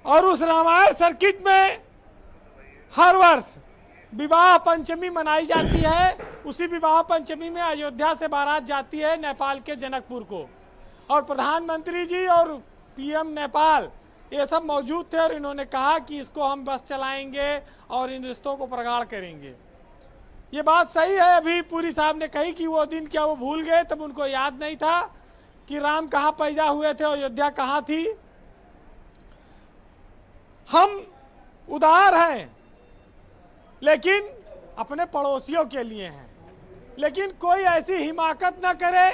और उस रामायण सर्किट में हर वर्ष विवाह पंचमी मनाई जाती है। उसी विवाह पंचमी में अयोध्या से बारात जाती है नेपाल के जनकपुर को, और प्रधानमंत्री जी और पीएम नेपाल ये सब मौजूद थे और इन्होंने कहा कि इसको हम बस चलाएंगे और इन रिश्तों को प्रगाढ़ करेंगे। ये बात सही है। अभी पुरी साहब ने कही कि वो दिन क्या वो भूल गए, तब उनको याद नहीं था कि राम कहाँ पैदा हुए थे, अयोध्या कहाँ थी। हम उदार हैं लेकिन अपने पड़ोसियों के लिए हैं, लेकिन कोई ऐसी हिमाकत ना करे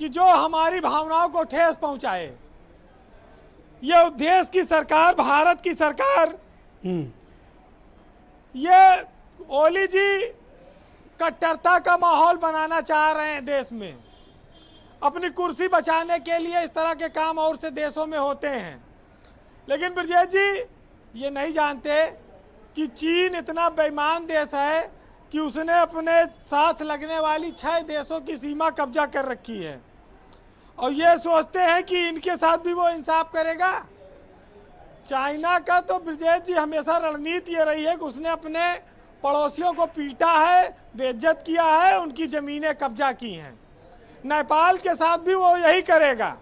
कि जो हमारी भावनाओं को ठेस पहुंचाए। ये देश की सरकार, भारत की सरकार, ये ओली जी कट्टरता का माहौल बनाना चाह रहे हैं देश में। अपनी कुर्सी बचाने के लिए इस तरह के काम और से देशों में होते हैं। लेकिन ब्रजेश जी ये नहीं जानते कि चीन इतना बेईमान देश है कि उसने अपने साथ लगने वाली 6 देशों की सीमा कब्जा कर रखी है, और ये सोचते हैं कि इनके साथ भी वो इंसाफ करेगा। चाइना का तो ब्रजेश जी हमेशा रणनीति ये रही है कि उसने अपने पड़ोसियों को पीटा है, बेइज्जत किया है, उनकी ज़मीनें कब्जा की हैं। नेपाल के साथ भी वो यही करेगा।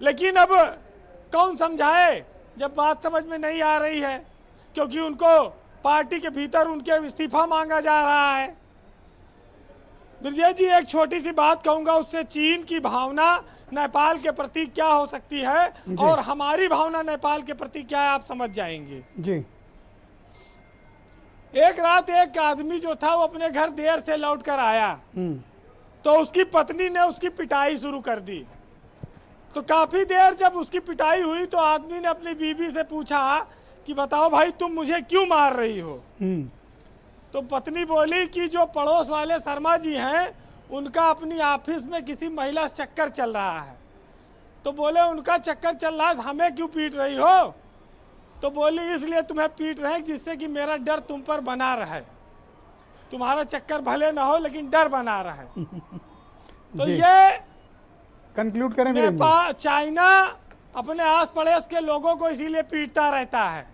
लेकिन अब कौन समझाए जब बात समझ में नहीं आ रही है, क्योंकि उनको पार्टी के भीतर उनके इस्तीफा मांगा जा रहा है। ब्रजेश जी एक छोटी सी बात कहूंगा, उससे चीन की भावना नेपाल के प्रति क्या हो सकती है और हमारी भावना नेपाल के प्रति क्या है, आप समझ जाएंगे जी। एक रात एक आदमी जो था वो अपने घर देर से लौट कर आया, तो उसकी पत्नी ने उसकी पिटाई शुरू कर दी। तो काफी देर जब उसकी पिटाई हुई तो आदमी ने अपनी बीवी से पूछा कि बताओ भाई तुम मुझे क्यों मार रही हो। तो पत्नी बोली कि जो पड़ोस वाले शर्मा जी हैं उनका अपनी ऑफिस में किसी महिला से चक्कर चल रहा है। तो बोले उनका चक्कर चल रहा है, हमें क्यों पीट रही हो। तो बोली इसलिए तुम्हें पीट रहे हैं जिससे कि मेरा डर तुम पर बना रहे, तुम्हारा चक्कर भले ना हो लेकिन डर बना रहे। तो ये कंक्लूड करें। नेपाल, चाइना अपने आस पड़ोस के लोगों को इसीलिए पीटता रहता है,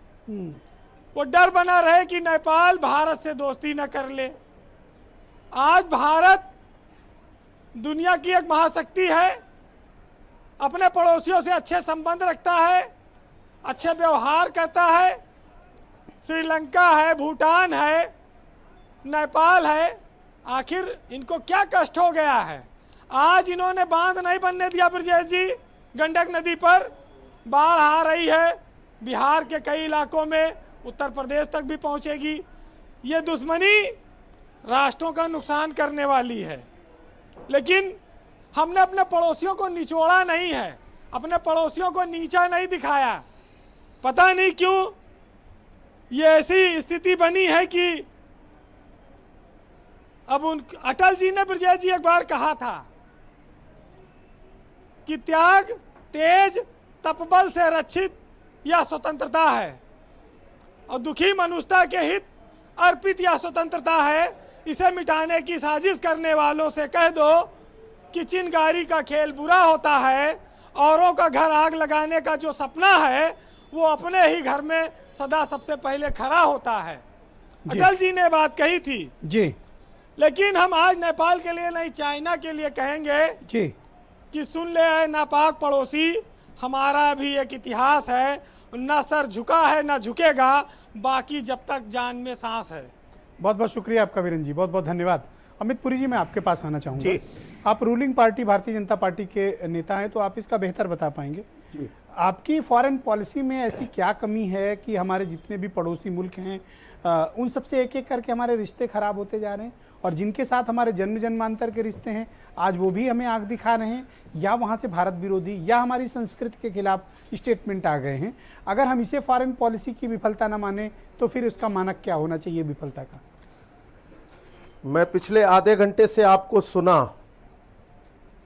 वो डर बना रहे कि नेपाल भारत से दोस्ती न कर ले। आज भारत दुनिया की एक महाशक्ति है, अपने पड़ोसियों से अच्छे संबंध रखता है, अच्छे व्यवहार करता है। श्रीलंका है, भूटान है, नेपाल है, आखिर इनको क्या कष्ट हो गया है। आज इन्होंने बांध नहीं बनने दिया ब्रजेश जी, गंडक नदी पर बाढ़ आ रही है, बिहार के कई इलाकों में, उत्तर प्रदेश तक भी पहुंचेगी। ये दुश्मनी राष्ट्रों का नुकसान करने वाली है। लेकिन हमने अपने पड़ोसियों को निचोड़ा नहीं है, अपने पड़ोसियों को नीचा नहीं दिखाया। पता नहीं क्यों ये ऐसी स्थिति बनी है कि अब अटल जी ने ब्रजेश जी एक बार कहा था कि त्याग, तेज, तपबल से रक्षित यह स्वतंत्रता है, और दुखी मनुष्यता के हित अर्पित यह स्वतंत्रता है। इसे मिटाने की साजिश करने वालों से कह दो कि चिंगारी का खेल बुरा होता है, औरों का घर आग लगाने का जो सपना है वो अपने ही घर में सदा सबसे पहले खड़ा होता है। अटल जी ने बात कही थी जी। लेकिन हम आज नेपाल के लिए नहीं, चाइना के लिए कहेंगे जी कि सुन ले नापाक पड़ोसी, हमारा भी एक इतिहास है, ना सर झुका है ना झुकेगा, बाकी जब तक जान में सांस है। बहुत बहुत शुक्रिया आपका वीरेंद्र जी, बहुत बहुत धन्यवाद। अमित पुरी जी, मैं आपके पास आना चाहूँगा। आप ruling party Bharatiya Janata party के नेता हैं, तो आप इसका बेहतर बता पाएंगे। जी। आपकी फॉरेन पॉलिसी में ऐसी क्या कमी है कि हमारे जितने भी पड़ोसी मुल्क हैं उन सबसे एक एक करके हमारे रिश्ते खराब होते जा रहे हैं, और जिनके साथ हमारे जन्म जन्मांतर के रिश्ते हैं आज वो भी हमें आंख दिखा रहे हैं, या वहाँ से भारत विरोधी या हमारी संस्कृति के खिलाफ स्टेटमेंट आ गए हैं। अगर हम इसे फॉरेन पॉलिसी की विफलता न माने तो फिर उसका मानक क्या होना चाहिए विफलता का? मैं पिछले आधे घंटे से आपको सुना,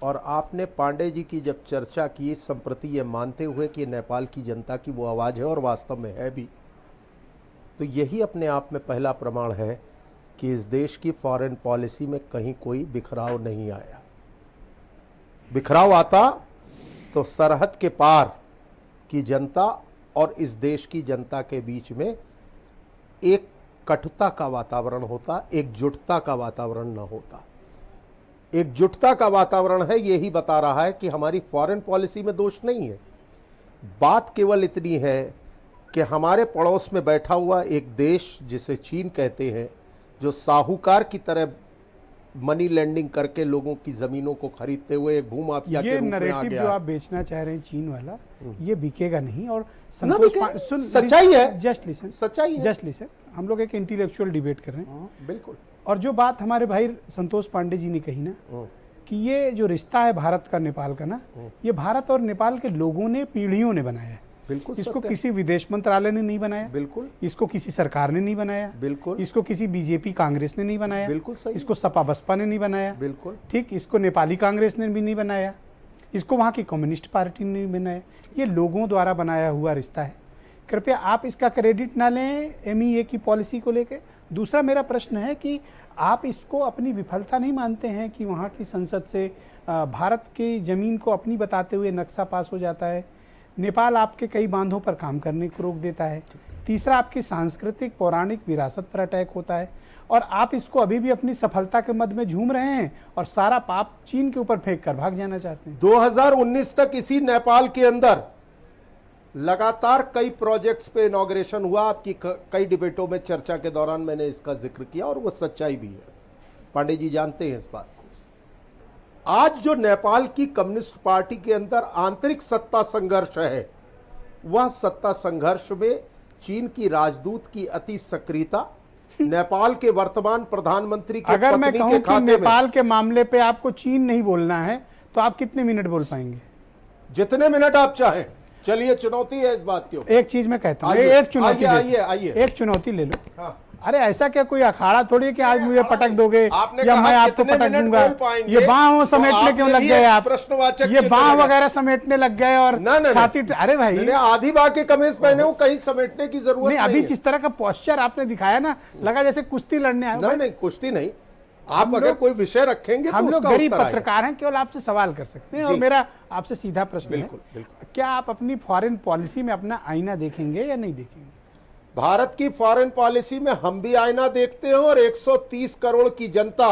और आपने पांडे जी की जब चर्चा की, संप्रति ये मानते हुए कि नेपाल की जनता की वो आवाज़ है और वास्तव में है भी, तो यही अपने आप में पहला प्रमाण है कि इस देश की फॉरेन पॉलिसी में कहीं कोई बिखराव नहीं आया। बिखराव आता तो सरहद के पार की जनता और इस देश की जनता के बीच में एक कटुता का वातावरण होता, एकजुटता का वातावरण न होता। एकजुटता का वातावरण है, यही बता रहा है कि हमारी फॉरेन पॉलिसी में दोष नहीं है। बात केवल इतनी है कि हमारे पड़ोस में बैठा हुआ एक देश जिसे चीन कहते हैं, जो साहूकार की तरह मनी लेंडिंग करके लोगों की जमीनों को खरीदते हुए एक भूमाफिया के रूप में आ नैरेटिव गया। जो आप बेचना चाह रहे हैं चीन वाला, ये बिकेगा नहीं। और संतोष सुन, सच्चाई है, जस्ट लिसन, सच्चाई है, जस्ट लिसन। हम लोग एक इंटेलेक्चुअल डिबेट कर रहे हैं। बिल्कुल। और जो बात हमारे भाई संतोष पांडे जी ने कही ना, कि ये जो रिश्ता है भारत का नेपाल का ना, ये भारत और नेपाल के लोगों ने, पीढ़ियों ने बनाया है। बिल्कुल। इसको किसी विदेश मंत्रालय ने नहीं बनाया, बिल्कुल। इसको किसी सरकार ने नहीं बनाया, बिल्कुल। इसको किसी बीजेपी कांग्रेस ने नहीं बनाया, बिल्कुल सही। इसको सपा बसपा ने नहीं बनाया, बिल्कुल ठीक, इसको नेपाली कांग्रेस ने भी नहीं बनाया, इसको वहाँ की कम्युनिस्ट पार्टी ने नहीं बनाया। ये लोगों द्वारा बनाया हुआ रिश्ता है। कृपया आप इसका क्रेडिट ना लें MEA की पॉलिसी को लेकर। दूसरा मेरा प्रश्न है कि आप इसको अपनी विफलता नहीं मानते हैं कि वहाँ की संसद से भारत की ज़मीन को अपनी बताते हुए नक्शा पास हो जाता है। नेपाल आपके कई बांधों पर काम करने को रोक देता है। तीसरा, आपकी सांस्कृतिक पौराणिक विरासत पर अटैक होता है। और आप इसको अभी भी अपनी सफलता के मद में झूम रहे हैं और सारा पाप चीन के ऊपर फेंक कर भाग जाना चाहते हैं। 2019 तक इसी नेपाल के अंदर लगातार कई प्रोजेक्ट्स पे इनॉग्रेशन हुआ। आपकी कई डिबेटों में चर्चा के दौरान मैंने इसका जिक्र किया और वो सच्चाई भी है। पांडे जी जानते हैं इस बात को। आज जो नेपाल की कम्युनिस्ट पार्टी के अंदर आंतरिक सत्ता संघर्ष है, वह सत्ता संघर्ष में चीन की राजदूत की अति सक्रियता, नेपाल के वर्तमान प्रधानमंत्री के अगर मैं पत्नी कहूं के कि खाते नेपाल के मामले पे आपको चीन नहीं बोलना है तो आप कितने मिनट बोल पाएंगे? जितने मिनट आप चाहें। चलिए, चुनौती है इस बात की। एक चीज मैं कहता हूँ, एक चुनौती, एक चुनौती ले लो। हाँ। अरे ऐसा क्या कोई अखाड़ा थोड़ी है कि आज मुझे पटक दोगे या मैं आपको पटक दूंगा। ये बाहों समेटने क्यों लग गए आप? ये बाह वगैरह समेटने लग गए और छाती। अरे भाई, आधी बाह के कमीज पहने हो, कहीं समेटने की जरूरत नहीं। अभी जिस तरह का पोस्चर आपने दिखाया ना, लगा जैसे कुश्ती लड़ने आए। नहीं, कुश्ती नहीं। आप अगर कोई विषय रखेंगे हम लोग गरीब पत्रकार हैं, केवल आपसे सवाल कर सकते हैं। और मेरा आपसे सीधा प्रश्न है, क्या आप अपनी फॉरेन पॉलिसी में अपना आईना देखेंगे या नहीं देखेंगे? भारत की फॉरेन पॉलिसी में हम भी आईना देखते हैं और 130 करोड़ की जनता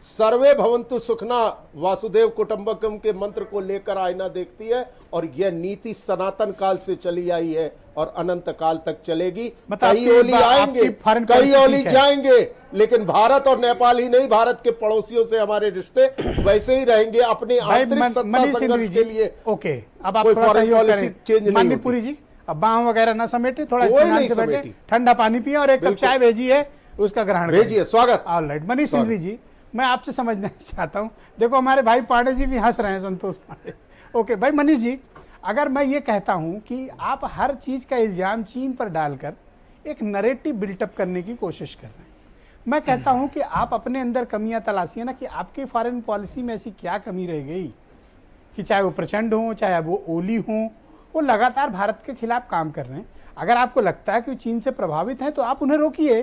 सर्वे भवन्तु सुखना वासुदेव कुटुंबकम के मंत्र को लेकर आईना देखती है। और यह नीति सनातन काल से चली आई है और अनंत काल तक चलेगी। कई ओली आएंगे, कई ओली जाएंगे, लेकिन भारत और नेपाल ही नहीं, भारत के पड़ोसियों से हमारे रिश्ते वैसे ही रहेंगे। अपनी आंतरिक सत्ता संघर्ष के लिए ओके, अब आप थोड़ा सहयोग करें। मणिपुरी जी, अब बाह वगैरह ना समेटे, थोड़ा इत्मीनान से बैठे, ठंडा पानी पिए और एक कप चाय भेजी है, उसका ग्रहण भेजिए। स्वागत। ऑलराइट, मनीष सिंघवी जी, मैं आपसे समझना चाहता हूं। देखो हमारे भाई पांडे जी भी हंस रहे हैं, संतोष पांडे। ओके भाई मनीष जी, अगर मैं ये कहता हूं कि आप हर चीज का इल्जाम चीन पर डालकर एक नरेटिव बिल्टअप करने की कोशिश कर रहे हैं, मैं कहता हूं कि आप अपने अंदर कमियां तलाशिए ना, कि आपकी फॉरेन पॉलिसी में ऐसी क्या कमी रह गई कि चाहे वो प्रचंड हो, चाहे वो ओली हो, वो लगातार भारत के खिलाफ काम कर रहे हैं। अगर आपको लगता है कि चीन से प्रभावित हैं तो आप उन्हें रोकिए,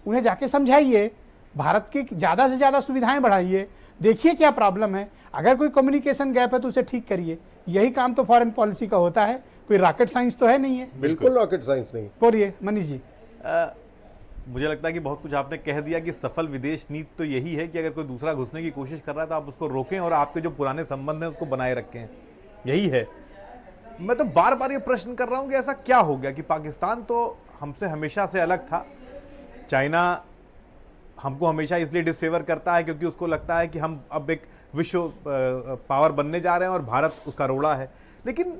उन्हें जाके समझाइए, भारत की ज़्यादा से ज़्यादा सुविधाएं बढ़ाइए, देखिए क्या प्रॉब्लम है। अगर कोई कम्युनिकेशन गैप है तो उसे ठीक करिए। यही काम तो फॉरेन पॉलिसी का होता है, कोई रॉकेट साइंस तो है नहीं है। बिल्कुल रॉकेट साइंस नहीं। बोलिए मनीष जी। मुझे लगता है कि बहुत कुछ आपने कह दिया कि सफल विदेश नीति तो यही है कि अगर कोई दूसरा घुसने की कोशिश कर रहा है तो आप उसको रोकें और आपके जो पुराने संबंध हैं उसको बनाए रखें, यही है। मैं तो बार बार ये प्रश्न कर रहा हूं कि ऐसा क्या हो गया कि पाकिस्तान तो हमसे हमेशा से अलग था, चाइना हमको हमेशा इसलिए डिसफेवर करता है क्योंकि उसको लगता है कि हम अब एक विश्व पावर बनने जा रहे हैं और भारत उसका रोड़ा है। लेकिन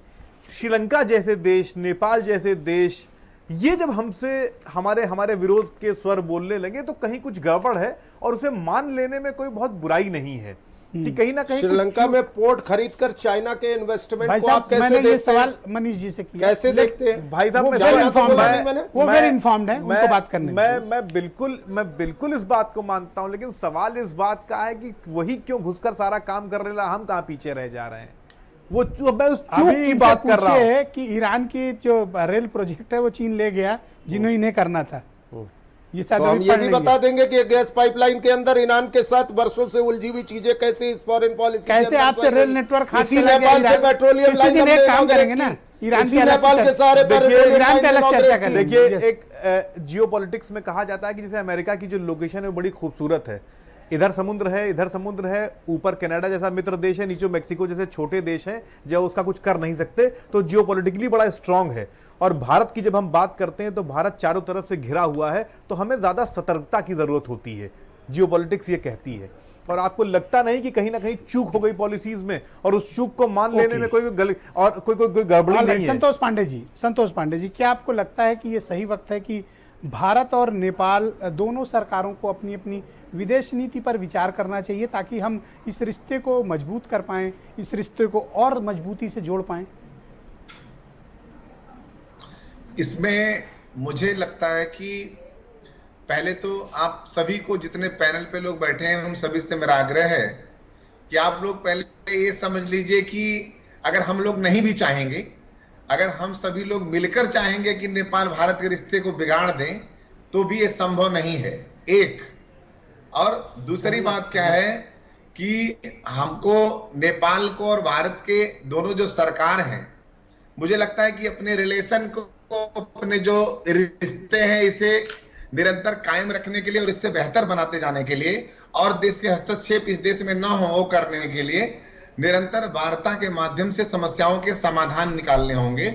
श्रीलंका जैसे देश, नेपाल जैसे देश, ये जब हमसे हमारे विरोध के स्वर बोलने लगे तो कहीं कुछ गड़बड़ है और उसे मान लेने में कोई बहुत बुराई नहीं है कि कहीं ना कहीं श्रीलंका में पोर्ट खरीदकर चाइना के इन्वेस्टमेंट को आप कैसे मैंने देखते ये सवाल मनीष जी से किया, कैसे देखते हैं? भाई साहब, वो वेल इन्फॉर्म्ड है, उनको बात करने मैं बिल्कुल इस बात को मानता हूं, लेकिन सवाल इस बात का है कि वही क्यों घुसकर सारा काम कर रहे हैं, हम कहां पीछे रह जा रहे हैं। वो मैं उस चूक की बात कर रहा हूं कि ईरान की जो रेल प्रोजेक्ट है वो चीन ले गया, जिन्होंने इन्हें करना था। ये तो हम ये भी बता देंगे कि गैस पाइपलाइन के अंदर ईरान के साथ वर्षों से उलझी हुई चीजें कैसे इस फॉरेन पॉलिसी कैसे आपसे रेल नेटवर्क इसी नेपाल से पेट्रोलियम लाइन काम करेंगे ना, ईरान इसी की अलग नेपाल से के सारे पर देखिए, ईरान पे अलग चर्चा करेंगे। देखिए, एक जियोपॉलिटिक्स में कहा जाता है कि जैसे अमेरिका की जो लोकेशन है वो बड़ी खूबसूरत है, इधर समुद्र है, इधर समुद्र है, ऊपर कनाडा जैसा मित्र देश है, नीचे मैक्सिको जैसे छोटे देश हैं जो उसका कुछ कर नहीं सकते, तो जियोपॉलिटिकली बड़ा स्ट्रांग है। और भारत की जब हम बात करते हैं तो भारत चारों तरफ से घिरा हुआ है, तो हमें ज्यादा सतर्कता की जरूरत होती है, जियोपॉलिटिक्स ये कहती है। और आपको लगता नहीं कि कहीं ना कहीं चूक हो गई पॉलिसीज में, और उस चूक को मान लेने में कोई गड़बड़ी नहीं है। संतोष पांडे जी, क्या आपको लगता है कि ये सही वक्त है कि भारत और नेपाल दोनों सरकारों को अपनी अपनी विदेश नीति पर विचार करना चाहिए ताकि हम इस रिश्ते को मजबूत कर पाएं, इस रिश्ते को और मजबूती से जोड़ पाएं? इसमें मुझे लगता है कि पहले तो आप सभी को, जितने पैनल पे लोग बैठे हैं, उन सभी से मेरा आग्रह है कि आप लोग पहले ये समझ लीजिए कि अगर हम लोग नहीं भी चाहेंगे, अगर हम सभी लोग मिलकर चाहेंगे कि नेपाल भारत के रिश्ते को बिगाड़ दें, तो भी ये संभव नहीं है, एक। और दूसरी बात क्या है कि हमको नेपाल को और भारत के दोनों जो सरकार हैं, मुझे लगता है कि अपने रिलेशन को, अपने जो रिश्ते हैं, इसे निरंतर कायम रखने के लिए और इससे बेहतर बनाते जाने के लिए, और देश के हस्तक्षेप इस देश में न हो वो करने के लिए निरंतर वार्ता के माध्यम से समस्याओं के समाधान निकालने होंगे।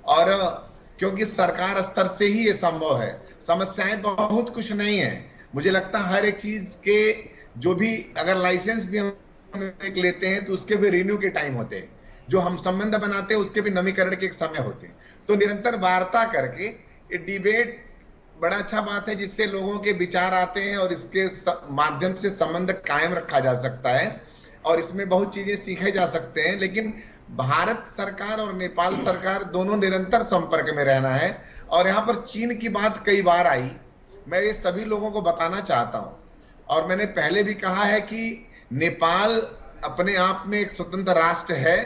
और क्योंकि सरकार स्तर से ही ये संभव है, समस्याएं बहुत कुछ नहीं है। मुझे लगता है हर एक चीज के जो भी, अगर लाइसेंस भी हम लेते हैं तो उसके भी रिन्यू के टाइम होते हैं, जो हम संबंध बनाते हैं उसके भी नवीकरण के एक समय होते हैं। तो निरंतर वार्ता करके ये डिबेट बड़ा अच्छा बात है, जिससे लोगों के विचार आते हैं और इसके माध्यम से संबंध कायम रखा जा सकता है और इसमें बहुत चीजें सीखे जा सकते हैं। लेकिन भारत सरकार और नेपाल सरकार दोनों निरंतर संपर्क में रहना है। और यहाँ पर चीन की बात कई बार आई, मैं ये सभी लोगों को बताना चाहता हूँ, और मैंने पहले भी कहा है कि नेपाल अपने आप में एक स्वतंत्र राष्ट्र है।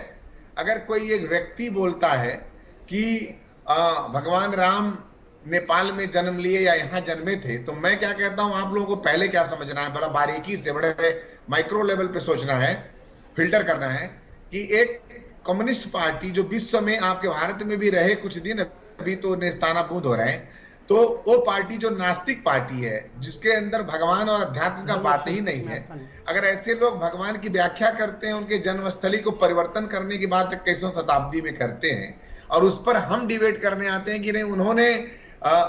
अगर कोई एक व्यक्ति बोलता है कि भगवान राम नेपाल में जन्म लिए या यहाँ जन्मे थे, तो मैं क्या कहता हूं, आप लोगों को पहले क्या समझना है, बड़ा बारीकी से, बड़े माइक्रो लेवल पे सोचना है, फिल्टर करना है कि एक कम्युनिस्ट पार्टी जो विश्व में, आपके भारत में भी रहे कुछ दिन, अभी तो नेस्तानाबूद हो रहे हैं, तो वो पार्टी जो नास्तिक पार्टी है, जिसके अंदर भगवान और अध्यात्म का बात ही नहीं है, अगर ऐसे लोग भगवान की व्याख्या करते हैं, उनके जन्मस्थली को परिवर्तन करने की बात 21वीं शताब्दी में करते हैं, और उस पर हम डिबेट करने आते हैं कि नहीं उन्होंने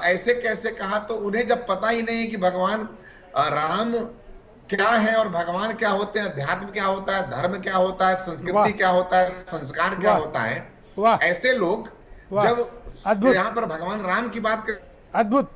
ऐसे कैसे कहा, तो उन्हें जब पता ही नहीं कि भगवान राम क्या है और भगवान क्या होते हैं, अध्यात्म क्या होता है, धर्म क्या होता है, संस्कृति क्या होता है, संस्कार क्या होता है, ऐसे लोग जब यहाँ पर भगवान राम की बात कर, अद्भुत,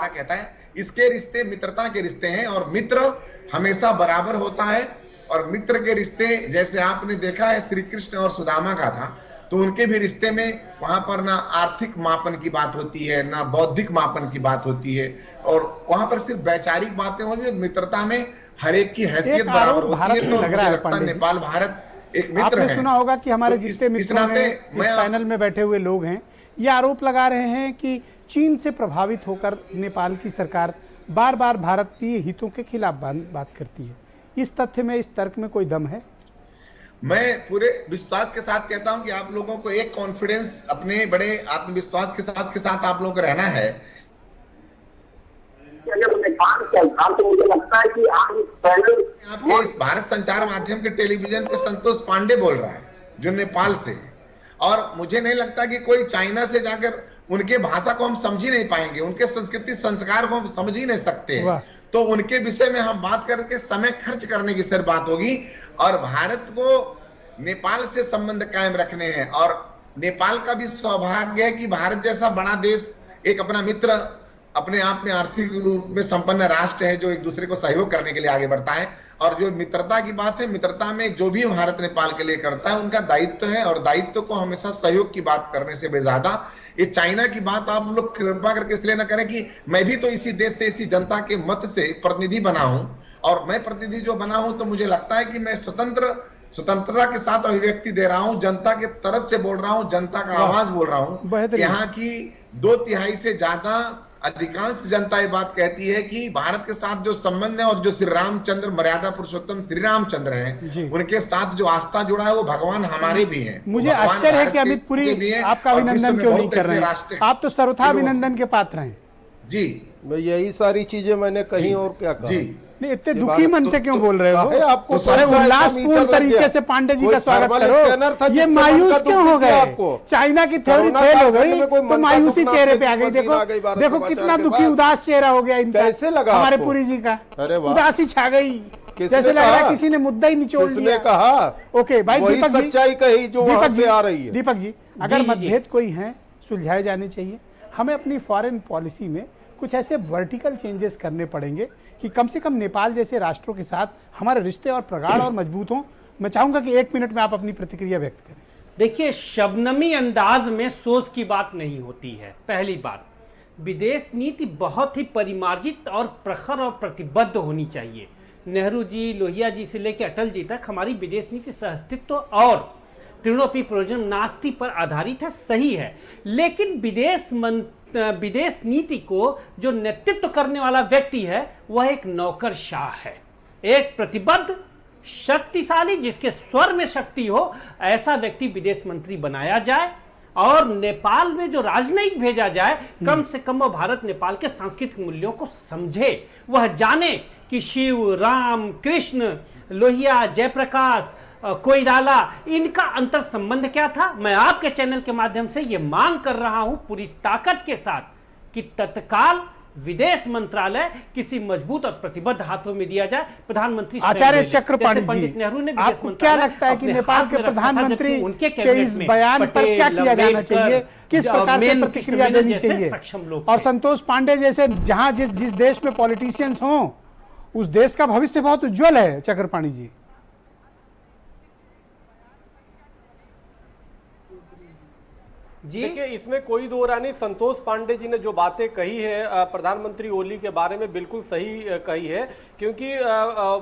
कहता है इसके रिश्ते मित्रता के रिश्ते हैं, और मित्र हमेशा बराबर होता है। और मित्र के रिश्ते, जैसे आपने देखा है श्री कृष्ण और सुदामा का था, तो उनके भी रिश्ते में वहां पर ना आर्थिक मापन की बात होती है, ना बौद्धिक मापन की बात होती है, और वहां पर सिर्फ वैचारिक बातें होती है। मित्रता में हर एक की हैसियत बराबर होती है। तो मुझे लगता है नेपाल भारत एक मित्र है। आपने सुना होगा कि हमारे जितने मित्रों ने इस पैनल में बैठे हुए लोग हैं, ये आरोप लगा रहे हैं कि चीन से प्रभावित होकर नेपाल की सरकार बार बार भारतीय हितों के खिलाफ बात करती है। इस तथ्य में, इस तर्क में कोई दम है? मैं पूरे विश्वास के साथ कहता हूं कि आप लोगों को एक कॉन्फिडेंस, अपने बड़े आत्मविश्वास के साथ आप लोगों को रहना है। तो मुझे लगता है कि आपके इस भारत संचार माध्यम के टेलीविजन पे संतोष पांडे बोल रहा है, जो नेपाल से, और मुझे नहीं लगता कि कोई चाइना से जाकर उनके भाषा को हम समझ ही नहीं पाएंगे, उनके संस्कृति संस्कार को हम समझ ही नहीं सकते। तो उनके विषय में हम बात करके समय खर्च करने की सिर्फ बात होगी। और भारत को नेपाल से संबंध कायम रखने हैं, और नेपाल का भी सौभाग्य है कि भारत जैसा बड़ा देश, एक अपना मित्र, अपने आप में आर्थिक रूप में संपन्न राष्ट्र है, जो एक दूसरे को सहयोग करने के लिए आगे बढ़ता है। और जो मित्रता की बात है, मित्रता में जो भी भारत नेपाल के लिए करता है उनका दायित्व है, और दायित्व को हमेशा सहयोग की बात करने से बेज्यादा ये चाइना की बात आप लोग कृपा करके इसलिए ना करें कि मैं भी तो इसी देश से, इसी जनता के मत से प्रतिनिधि बना हूं, और मैं प्रतिनिधि जो बना हूं, तो मुझे लगता है कि मैं स्वतंत्र स्वतंत्रता के साथ अभिव्यक्ति दे रहा हूं, जनता के तरफ से बोल रहा हूं, जनता का आवाज बोल रहा हूं। यहाँ की 2/3 से ज्यादा अधिकांश जनता ये बात कहती है कि भारत के साथ जो संबंध है और जो श्री रामचंद्र मर्यादा पुरुषोत्तम श्री रामचंद्र हैं, उनके साथ जो आस्था जुड़ा है वो भगवान हमारे भी हैं। मुझे आश्चर्य है कि अमित पुरी आपका अभिनंदन क्यों नहीं कर रहे हैं? आप तो सर्वथा अभिनंदन के पात्र हैं। जी, मैं यही सारी चीजें मैंने कही और क्या कहा। जी, नहीं, इतने दुखी मन से क्यों बोल रहे हो? आपको अरे उल्लासपूर्ण तरीके से पांडे जी का स्वागत करो। ये मायूस क्यों हो गए? चाइना की थ्योरी फेल हो गई तो मायूसी चेहरे पे आ गई। देखो कितना दुखी उदास चेहरा हो गया इनका। कैसे लगा हमारे पुरी जी का? उदासी छा गई, जैसे लग रहा है किसी ने मुद्दा ही निचोड़ लिया। कहा ओके भाई, दीपक जी सच्चाई कही जो वहां से आ रही है। दीपक जी, अगर मतभेद कोई है सुलझाए जाने चाहिए। हमें अपनी फॉरेन पॉलिसी में कुछ ऐसे वर्टिकल चेंजेस करने पड़ेंगे कि कम से कम नेपाल जैसे राष्ट्रों के साथ हमारे रिश्ते और प्रगाढ़ और मजबूत हों। मैं चाहूंगा कि 1 मिनट में आप अपनी प्रतिक्रिया व्यक्त करें। देखिए, शबनमी अंदाज में सोच की बात नहीं होती है। पहली बात, विदेश नीति बहुत ही परिमार्जित और प्रखर और प्रतिबद्ध होनी चाहिए। नेहरू जी, लोहिया जी से लेकर अटल जी तक हमारी विदेश नीति सहअस्तित्व और त्रिणोपि प्रयोजन नास्ति पर आधारित है, सही है। लेकिन विदेश नीति को जो नेतृत्व करने वाला व्यक्ति है वह एक नौकरशाह है, एक प्रतिबद्ध शक्तिशाली जिसके स्वर में शक्ति हो, ऐसा व्यक्ति विदेश मंत्री बनाया जाए। और नेपाल में जो राजनयिक भेजा जाए, कम से कम वह भारत नेपाल के सांस्कृतिक मूल्यों को समझे, वह जाने कि शिव, राम, कृष्ण, लोहिया, जयप्रकाश, कोइराला, इनका अंतर संबंध क्या था। मैं आपके चैनल के माध्यम से यह मांग कर रहा हूं पूरी ताकत के साथ कि तत्काल विदेश मंत्रालय किसी मजबूत और प्रतिबद्ध हाथों में दिया जाए। प्रधानमंत्री आचार्य चक्रपाणी जी, आपको क्या लगता है कि नेपाल के प्रधानमंत्री के इस बयान पर क्या किया जाना चाहिए? किस प्रकार से प्रतिक्रिया देनी चाहिए? और संतोष पांडे जैसे जहां जिस देश में पॉलिटिशियंस हों उस देश का भविष्य बहुत उज्जवल है। चक्रपाणी जी, देखिए, इसमें कोई दो राय नहीं। संतोष पांडे जी ने जो बातें कही है प्रधानमंत्री ओली के बारे में बिल्कुल सही कही है, क्योंकि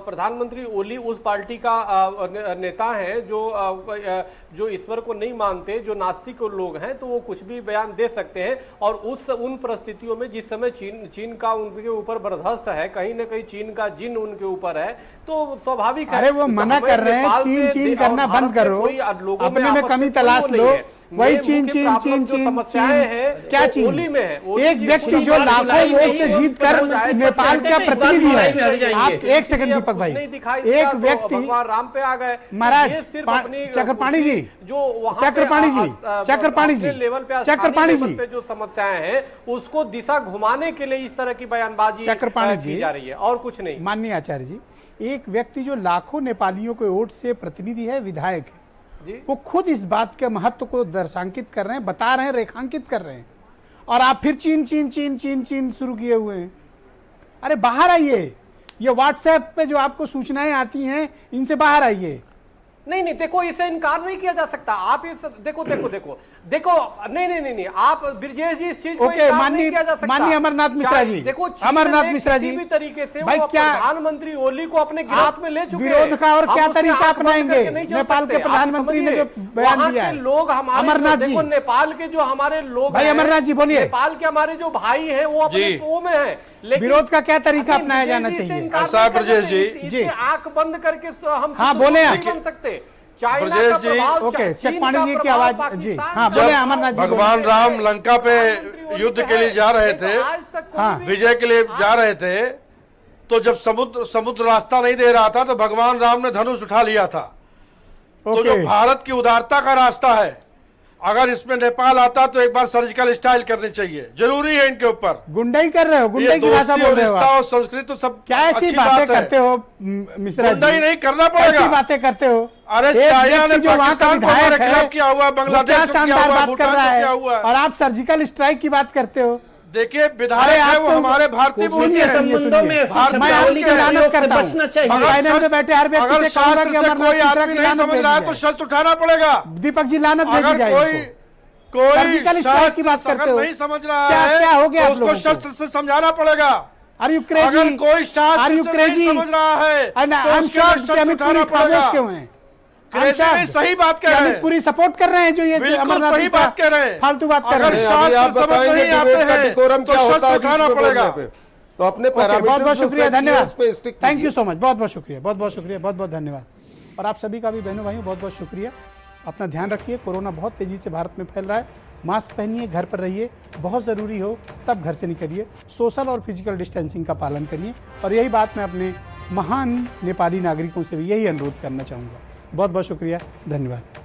प्रधानमंत्री ओली उस पार्टी का नेता है जो ईश्वर को नहीं मानते, जो नास्तिक लोग हैं, तो वो कुछ भी बयान दे सकते हैं। और उन परिस्थितियों में जिस समय चीन का उनके ऊपर बर्दाश्त है, कहीं ना कहीं चीन का जिन उनके ऊपर है, तो स्वाभाविक है। अरे वो मना कर रहे हैं, चीन करना बंद करो, अपने में कमी तलाश लो। वही चीन समस्याएं हैं क्या चीन में है। एक व्यक्ति जो लाखों वोट से जीत कर नेपाल का प्रतिनिधि है। आप एक सेकंड दीपक भाई, एक व्यक्ति राम पे आ गए महाराज, चक्रपाणी जी, चक्रपाणी जी जो समस्याएं हैं उसको दिशा घुमाने के लिए इस तरह की बयानबाजी की जा रही है और कुछ नहीं। माननीय आचार्य जी, एक व्यक्ति जो लाखों नेपालियों के वोट से प्रतिनिधि है, विधायक है, वो खुद इस बात के महत्व को दर्शांकित कर रहे हैं, बता रहे हैं, रेखांकित कर रहे हैं, और आप फिर चीन चीन चीन चीन चीन शुरू किए हुए हैं। अरे बाहर आइए, ये व्हाट्सएप पे जो आपको सूचनाएं आती हैं इनसे बाहर आइए। नहीं, देखो, इसे इनकार नहीं किया जा सकता। आप इस देखो, नहीं, आप ब्रजेश जी इस चीज को इनकार नहीं किया जा सकता। माननीय अमरनाथ मिश्रा जी, देखो, अमरनाथ मिश्रा जी, किसी भी तरीके से भाई क्या प्रधानमंत्री ओली को अपने गिरफ्त में ले चुके हैं। विरोध का और क्या तरीका अपनाएंगे? नेपाल के प्रधानमंत्री ने जो बयान दिया है, लोग हमारे, अमरनाथ जी, नेपाल के जो हमारे लोग, भाई अमरनाथ जी बोलिए, नेपाल के हमारे जो भाई हैं वो अपने वो में है, लेकिन विरोध का क्या तरीका अपनाया जाना चाहिए? ब्रजेश जी, आंख बंद करके हम बोले बन सकते। चाइना का प्रभाव, ओके, चक्रपाणी जी की आवाज जी, हाँ बोले अमरनाथ जी। भगवान राम लंका पे युद्ध के लिए जा रहे थे, विजय के लिए जा रहे थे, तो जब समुद्र रास्ता नहीं दे रहा था तो भगवान राम ने धनुष उठा लिया था। तो जो भारत की उदारता का रास्ता है, अगर इसमें नेपाल आता तो एक बार सर्जिकल स्ट्राइक करनी चाहिए, जरूरी है इनके ऊपर। गुंडाई कर रहे हो, गुंडाई की भाषा बोल रहे हो और संस्कृत तो सब क्या ऐसी बातें करते हो मिश्रा जी? गुंडाई नहीं करना पड़ेगा, ऐसी बातें करते हो। अरे चाइना ने पाकिस्तान को खिलाफ किया हुआ, बांग्लादेश शानदार बात कर रहा है, और आप सर्जिकल स्ट्राइक की बात करते हो। देखिए, विधायक है वो हमारे भारतीय मूल के संबंधों में मैं आपकी लानत करता हूं। पैनल में बैठे हर व्यक्ति से कहूंगा कि अमरनाथ मिश्रा की लानत समझ रहा है तो शस्त्र उठाना पड़ेगा। दीपक जी, लानत भेजी जाएगी। कोई सर्जिकल स्ट्राइक की बात करते हो, नहीं समझ रहा है, क्या हो गया आप लोगों को? शस्त्र से समझाना पड़ेगा। Are you crazy? अगर कोई शास्त्र नहीं समझ रहा है तो अमित खामोश क्यों हैं? क्रेजी नहीं, सही बात कह रहे हैं। पूरी सपोर्ट कर रहे हैं जो ये बिल्कुल अमरनाथ सही मिश्रा बात कह रहे हैं। फालतू बात कर अगर रहे हैं। अभी आप शास्त्र समझ बताएंगे नहीं आते डिबेट का हैं डिकोरम तो क्या शस्त्र होता है उठाना बीच में पड़ेगा। बोलने पे। तो अपने बहुत बहुत पैरामीटर्स शुक्रिया, सेट किए, धन्यवाद, उस पे स्टिक थैंक यू कीजिए। सो मच, बहुत बहुत शुक्रिया, बहुत बहुत शुक्रिया, बहुत बहुत धन्यवाद। और आप सभी का भी बहनों भाइयों बहुत बहुत शुक्रिया। अपना ध्यान रखिए, कोरोना बहुत तेजी से भारत में फैल रहा है। मास्क पहनिए, घर पर रहिए, बहुत ज़रूरी हो तब घर से निकलिए, सोशल और फिजिकल डिस्टेंसिंग का पालन करिए। और यही बात मैं अपने महान नेपाली नागरिकों से भी यही अनुरोध करना चाहूँगा। बहुत बहुत शुक्रिया, धन्यवाद।